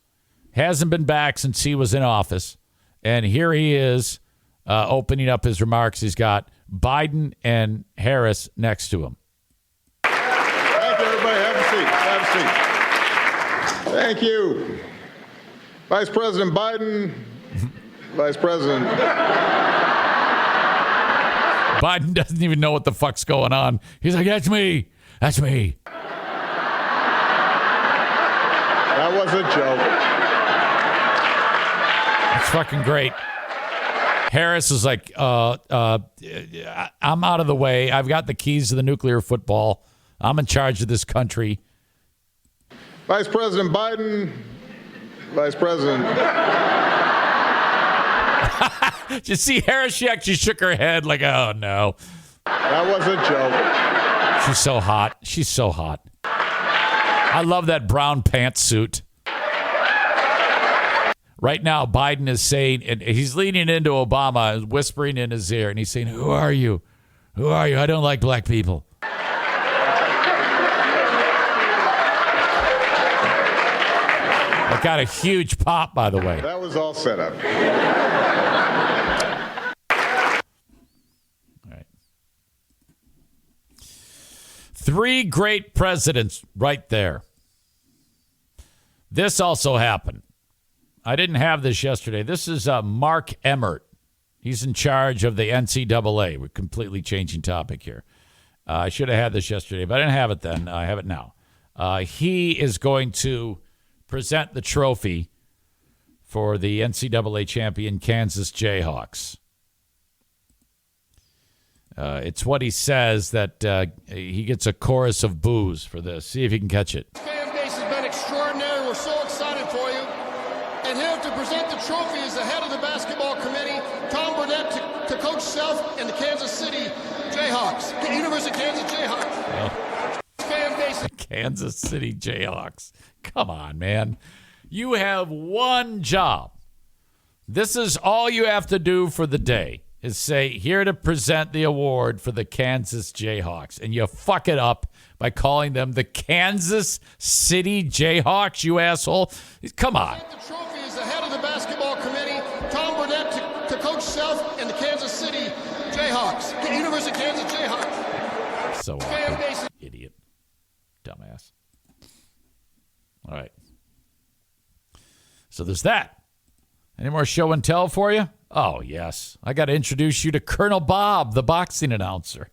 Hasn't been back since he was in office. And here he is opening up his remarks. He's got Biden and Harris next to him. Thank you, everybody. Have a seat. Have a seat. Thank you. Vice President Biden, Vice President. Biden doesn't even know what the fuck's going on. He's like, that's me. That's me. That was a joke. That's fucking great. Harris is like, I'm out of the way. I've got the keys to the nuclear football. I'm in charge of this country. Vice President Biden, Vice President. Did you see Harris? She actually shook her head like, oh, no. That was a joke. She's so hot. She's so hot. I love that brown pantsuit. Right now, Biden is saying, and he's leaning into Obama and whispering in his ear, and he's saying, who are you? Who are you? I don't like black people. I got a huge pop, by the way. That was all set up. All right. 3 great presidents right there. This also happened. I didn't have this yesterday. This is Mark Emmert. He's in charge of the NCAA. We're completely changing topic here. I should have had this yesterday, but I didn't have it then. I have it now. He is going to present the trophy for the NCAA champion Kansas Jayhawks. It's what he says that he gets a chorus of boos for this. See if you can catch it. Fan base has been extraordinary. We're so excited for you. And here to present the trophy is the head of the basketball committee, Tom Burnett, to Coach Self and the Kansas City Jayhawks, the University of Kansas Jayhawks. Well, Fan base. Kansas City Jayhawks. Come on, man. You have one job. This is all you have to do for the day is say, here to present the award for the Kansas Jayhawks. And you fuck it up by calling them the Kansas City Jayhawks, you asshole. Come on. The trophy is the head of the basketball committee, Tom Burnett, to Coach Self and the Kansas City Jayhawks, the University of Kansas Jayhawks. So awkward. Idiot. Dumbass. All right. So there's that. Any more show and tell for you? Oh, yes. I got to introduce you to Colonel Bob, the boxing announcer.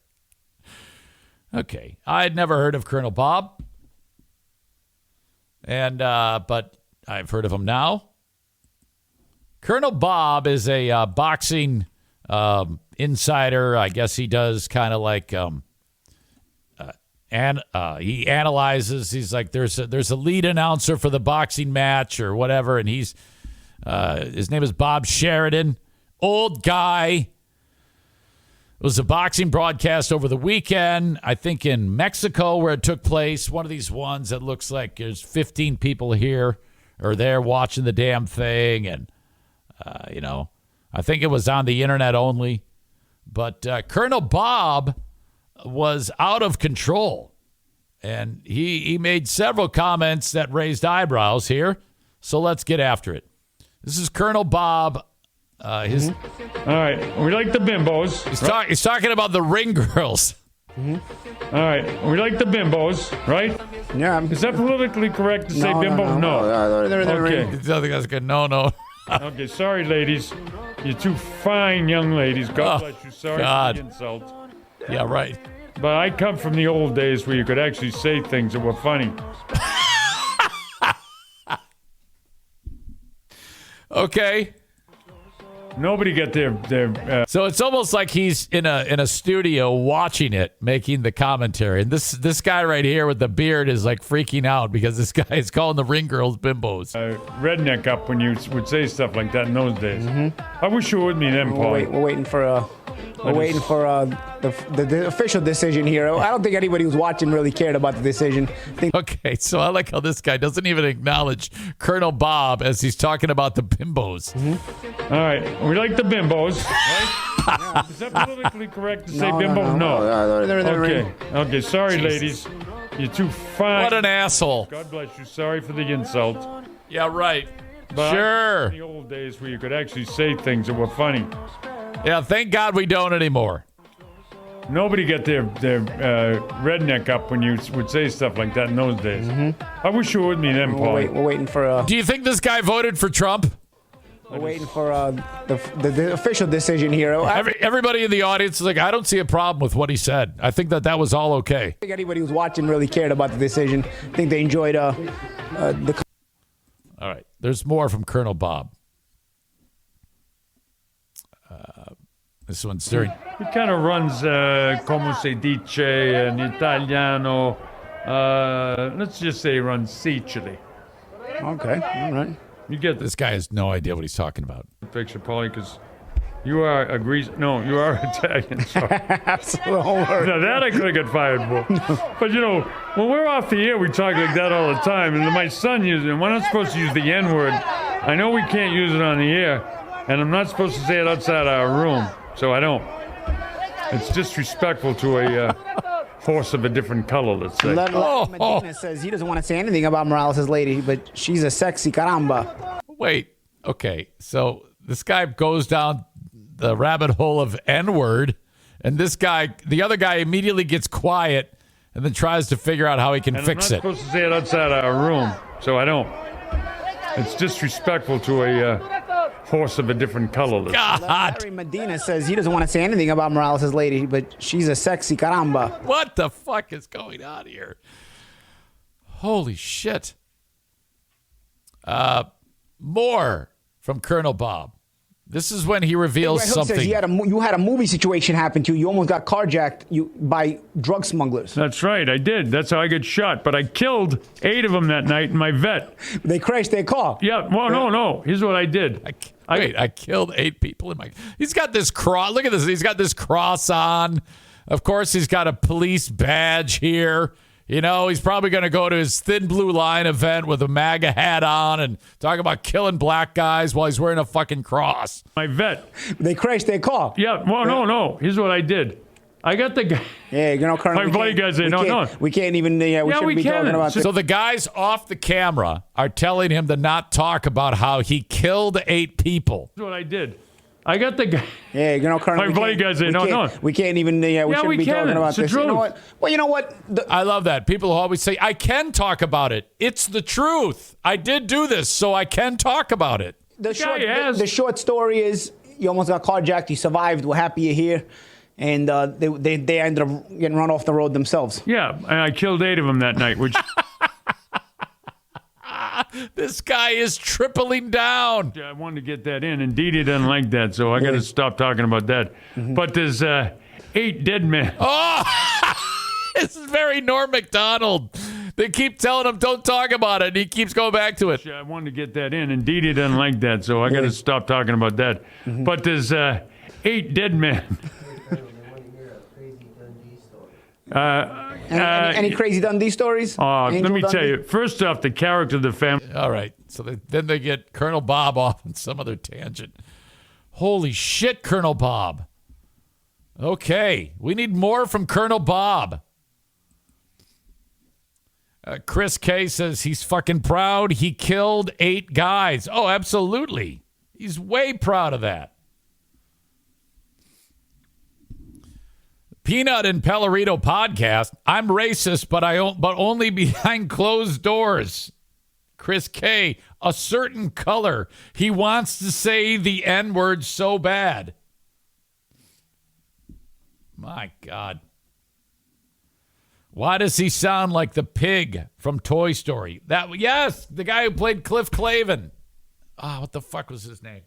Okay. I had never heard of Colonel Bob. But I've heard of him now. Colonel Bob is a boxing insider. I guess he does kind of like he analyzes. He's like there's a lead announcer for the boxing match or whatever, and he's his name is Bob Sheridan. Old guy. It was a boxing broadcast over the weekend, I think in Mexico where it took place. One of these ones that looks like there's 15 people here or there watching the damn thing. And, I think it was on the internet only. But Colonel Bob was out of control. And he made several comments that raised eyebrows here. So let's get after it. This is Colonel Bob. All right. We like the bimbos. He's talking about the ring girls. All right. We like the bimbos, right? Yeah. Is that politically correct to say bimbos? No. Okay. I think that's good. No. Okay. Sorry, ladies. You're two fine young ladies. God bless you. Sorry for the insult. Yeah, right. But I come from the old days where you could actually say things that were funny. Okay. Nobody got their So it's almost like he's in a studio watching it, making the commentary. And this guy right here with the beard is like freaking out because this guy is calling the ring girls bimbos. Redneck up when you would say stuff like that in those days. I wish you were with me then, Paul. We're waiting for the official decision here. I don't think anybody who's watching really cared about the decision. Okay, so I like how this guy doesn't even acknowledge Colonel Bob as he's talking about the bimbos. All right, we like the bimbos, right? Is that politically correct to say bimbos? No. Okay, sorry, ladies. You're too fine. What an asshole. God bless you. Sorry for the insult. Yeah, right. But Sure. In the old days where you could actually say things that were funny. Yeah, thank God we don't anymore. Nobody got their redneck up when you would say stuff like that in those days. I wish you were with me then, Paul. We're waiting for. Do you think this guy voted for Trump? We're waiting for the official decision here. Everybody in the audience is like, I don't see a problem with what he said. I think that was all okay. I think anybody who's watching really cared about the decision. I think they enjoyed the. All right, there's more from Colonel Bob. This one's during. He kind of runs, como se dice in Italiano. Let's just say he runs Sicily. Okay, all right. You get this guy has no idea what he's talking about. Picture, Paulie, because you are a Greece. No, you are Italian. So. Now that I could have got fired for. But when we're off the air, we talk like that all the time. And my son uses it. We're not supposed to use the N-word. I know we can't use it on the air, and I'm not supposed to say it outside our room. So I don't. It's disrespectful to a horse of a different color, let's say. Medina says he doesn't want to say anything about Morales' lady, but she's a sexy caramba. Wait, okay. So this guy goes down the rabbit hole of N-word, and the other guy immediately gets quiet and then tries to figure out how he can fix it. I'm not supposed to say it outside our room, so I don't. It's disrespectful to a horse of a different color. Larry Medina says he doesn't want to say anything about Morales' lady, but she's a sexy caramba. What the fuck is going on here? Holy shit. More from Colonel Bob. This is when he reveals something. Says you had a movie situation happen to you. You almost got carjacked by drug smugglers. That's right, I did. That's how I got shot. But I killed 8 of them that night in my vet. They crashed their car. Yeah, well, no. Here's what I did. I killed 8 people in my... He's got this cross. Look at this. He's got this cross on. Of course, he's got a police badge here. He's probably going to go to his Thin Blue Line event with a MAGA hat on and talk about killing black guys while he's wearing a fucking cross. My vet. They crashed their car. Yeah, well, no. Here's what I did. I got the guy. Yeah, Colonel. My buddy guys say, no. We can't even, we shouldn't be talking about this. So the guys off the camera are telling him to not talk about how he killed 8 people. That's what I did. I got the guy. Yeah, Colonel. My buddy guys say, no. We can't even, we shouldn't be talking about this. You know what? Well, you know what? I love that. People always say, I can talk about it. It's the truth. I did do this, so I can talk about it. The short story is you almost got carjacked. You survived. We're happy you're here. And they ended up getting run off the road themselves. Yeah, and I killed 8 of them that night, which... This guy is tripling down. Yeah, I wanted to get that in. Indeed, he doesn't like that, so I got to stop talking about that. But there's 8 dead men. Oh, this is very Norm Macdonald. They keep telling him, don't talk about it, and he keeps going back to it. Yeah, I wanted to get that in. Indeed, he doesn't like that, so I got to stop talking about that. But there's 8 dead men. Any crazy Dundee stories? Let Angel me tell Dundee? you. First off, the character of the family. All right. So then they get Colonel Bob off on some other tangent. Holy shit, Colonel Bob. Okay. We need more from Colonel Bob. Chris K says he's fucking proud he killed 8 guys. Oh, absolutely. He's way proud of that. Peanut and Pellerito podcast. I'm racist, but only behind closed doors. Chris K, a certain color. He wants to say the N-word so bad. My God. Why does he sound like the pig from Toy Story? Yes, the guy who played Cliff Clavin. What the fuck was his name?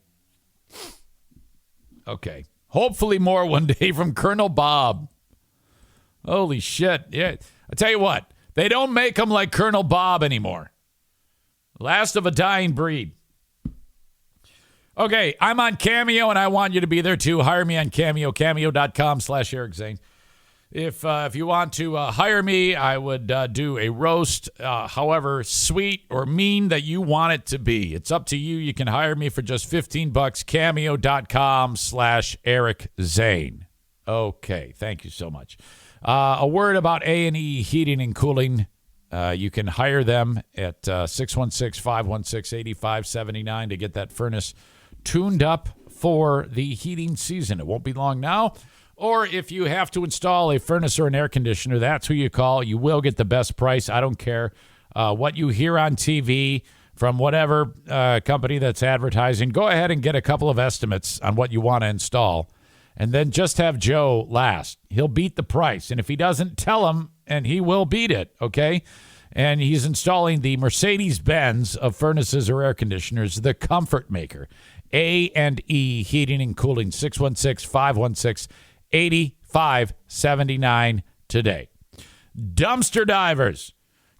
Okay. Hopefully more one day from Colonel Bob. Holy shit. Yeah. I tell you what, they don't make them like Colonel Bob anymore. Last of a dying breed. Okay, I'm on Cameo, and I want you to be there too. Hire me on Cameo, cameo.com/Eric Zane. If you want to hire me, I would do a roast, however sweet or mean that you want it to be. It's up to you. You can hire me for just $15, cameo.com/Eric Zane. Okay, thank you so much. A word about A&E Heating and Cooling. You can hire them at 616-516-8579 to get that furnace tuned up for the heating season. It won't be long now. Or if you have to install a furnace or an air conditioner, that's who you call. You will get the best price. I don't care what you hear on TV from whatever company that's advertising. Go ahead and get a couple of estimates on what you want to install. And then just have Joe last. He'll beat the price. And if he doesn't, tell him, and he will beat it, okay? And he's installing the Mercedes-Benz of furnaces or air conditioners, the Comfort Maker. A&E Heating and Cooling, 616-516-8579 today. Dumpster Divers.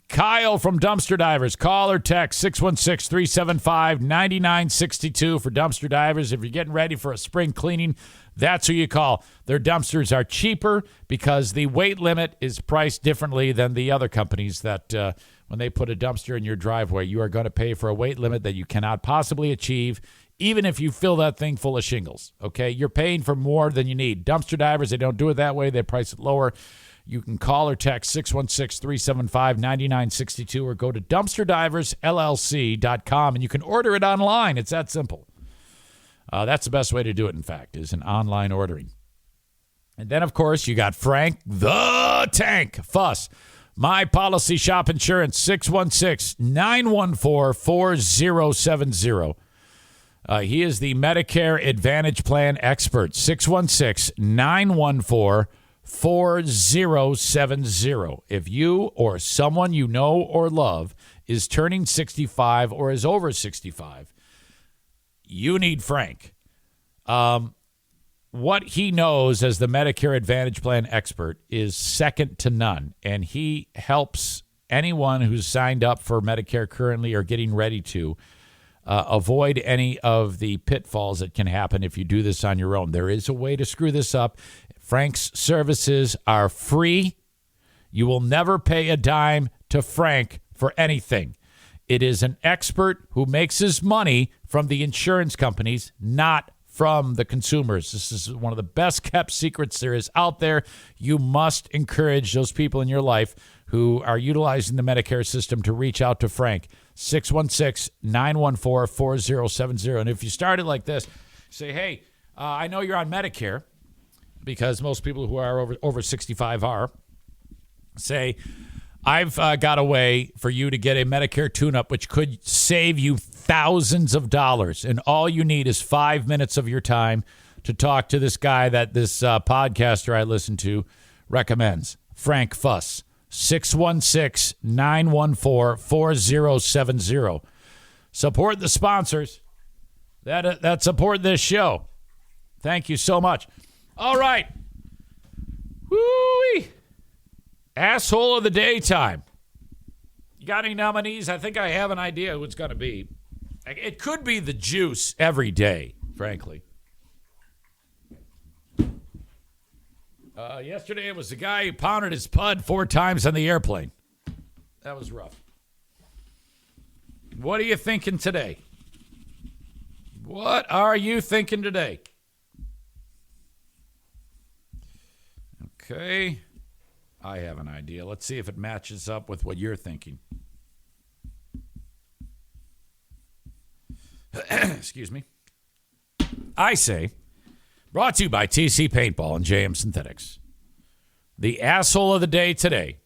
Kyle from Dumpster Divers. Call or text 616-375-9962 for Dumpster Divers. If you're getting ready for a spring cleaning, that's who you call. Their dumpsters are cheaper because the weight limit is priced differently than the other companies that when they put a dumpster in your driveway, you are going to pay for a weight limit that you cannot possibly achieve, even if you fill that thing full of shingles, okay? You're paying for more than you need. Dumpster Divers, they don't do it that way. They price it lower. You can call or text 616-375-9962 or go to dumpsterdiversllc.com, and you can order it online. It's that simple. That's the best way to do it, in fact, is an online ordering. And then, of course, you got Frank the Tank Fuss. My Policy Shop Insurance, 616-914-4070. He is the Medicare Advantage Plan expert, 616-914-4070. If you or someone you know or love is turning 65 or is over 65, you need Frank. What he knows as the Medicare Advantage Plan expert is second to none, and he helps anyone who's signed up for Medicare currently or getting ready to avoid any of the pitfalls that can happen if you do this on your own. There is a way to screw this up. Frank's services are free. You will never pay a dime to Frank for anything. It is an expert who makes his money from the insurance companies, not from the consumers. This is one of the best kept secrets there is out there. You must encourage those people in your life who are utilizing the Medicare system to reach out to Frank. 616-914-4070. And if you started like this, say, hey, I know you're on Medicare, because most people who are over 65 are, say, I've got a way for you to get a Medicare tune-up, which could save you thousands of dollars. And all you need is 5 minutes of your time to talk to this guy that this podcaster I listen to recommends, Frank Fuss. 616-914-4070. Support the sponsors that support this show. Thank you so much. All right. Woo-wee. Asshole of the day time. You got any nominees? I think I have an idea who it's going to be. It could be the juice every day, frankly. Yesterday it was the guy who pounded his pud 4 times on the airplane. That was rough. What are you thinking today? What are you thinking today? Okay. I have an idea. Let's see if it matches up with what you're thinking. Excuse me. I say, brought to you by TC Paintball and JM Synthetics. The asshole of the day today.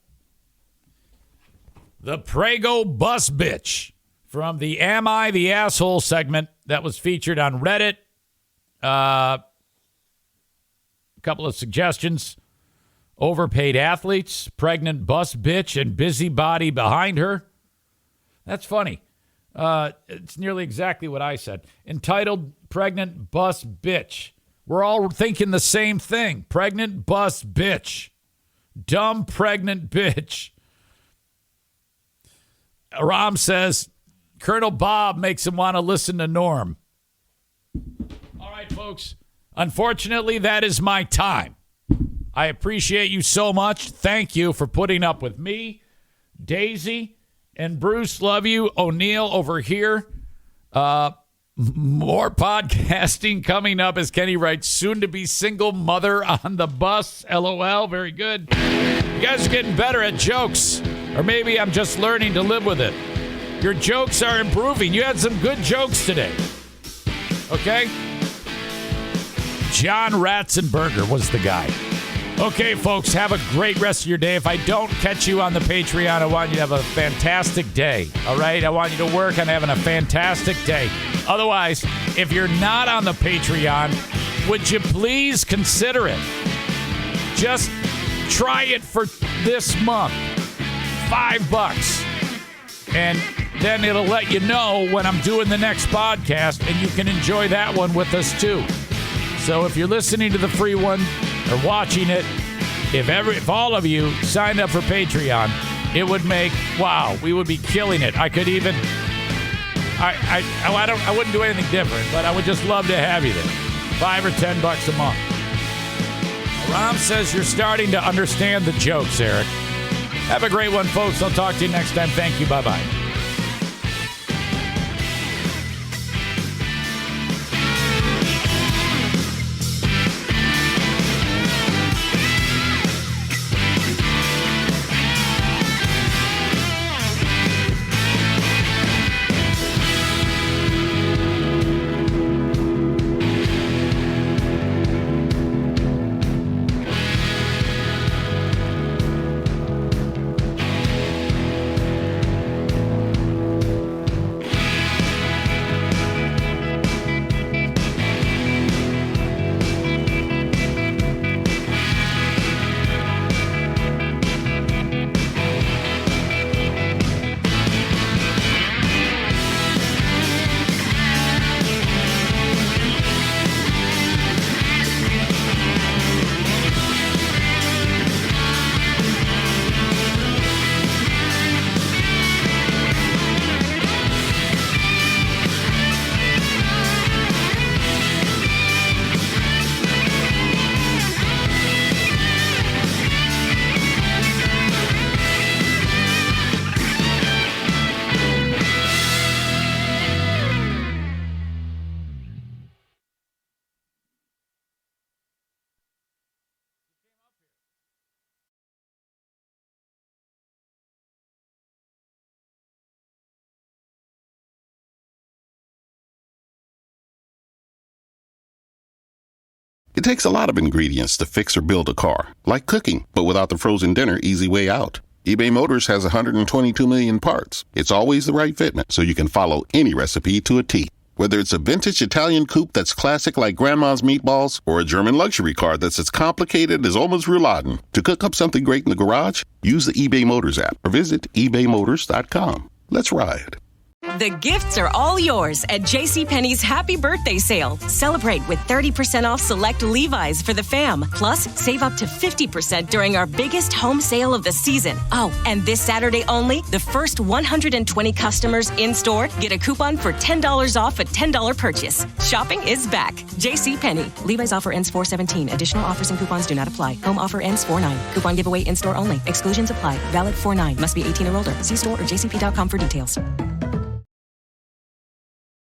The Prego Bus Bitch from the Am I the Asshole segment that was featured on Reddit. A couple of suggestions. Overpaid athletes, pregnant bus bitch, and busybody behind her. That's funny. It's nearly exactly what I said. Entitled Pregnant Bus Bitch. We're all thinking the same thing. Pregnant bus bitch. Dumb pregnant bitch. Aram says, Colonel Bob makes him want to listen to Norm. All right, folks. Unfortunately, that is my time. I appreciate you so much. Thank you for putting up with me, Daisy, and Bruce. Love you. O'Neill over here. More podcasting coming up, as Kenny writes, soon to be single mother on the bus. LOL. Very good. You guys are getting better at jokes. Or maybe I'm just learning to live with it. Your jokes are improving. You had some good jokes today. Okay? John Ratzenberger was the guy. Okay, folks, have a great rest of your day. If I don't catch you on the Patreon, I want you to have a fantastic day, all right? I want you to work on having a fantastic day. Otherwise, if you're not on the Patreon, would you please consider it? Just try it for this month. $5. And then it'll let you know when I'm doing the next podcast, and you can enjoy that one with us, too. So if you're listening to the free one, or watching it, if all of you signed up for Patreon, it would make, wow, we would be killing it. I could even, I wouldn't do anything different, but I would just love to have you there. $5 or $10 a month. Ram says you're starting to understand the jokes, Eric. Have a great one, folks. I'll talk to you next time. Thank you. Bye-bye. It takes a lot of ingredients to fix or build a car, like cooking, but without the frozen dinner easy way out. eBay Motors has 122 million parts. It's always the right fitment, so you can follow any recipe to a T. Whether it's a vintage Italian coupe that's classic like Grandma's meatballs, or a German luxury car that's as complicated as Oma's rouladen, to cook up something great in the garage, use the eBay Motors app or visit ebaymotors.com. Let's ride. The gifts are all yours at JCPenney's Happy Birthday Sale. Celebrate with 30% off select Levi's for the fam. Plus, save up to 50% during our biggest home sale of the season. Oh, and this Saturday only, the first 120 customers in-store get a coupon for $10 off a $10 purchase. Shopping is back. JCPenney. Levi's offer ends 4/17. Additional offers and coupons do not apply. Home offer ends 4/9. Coupon giveaway in-store only. Exclusions apply. Valid 4/9. Must be 18 or older. See store or jcp.com for details.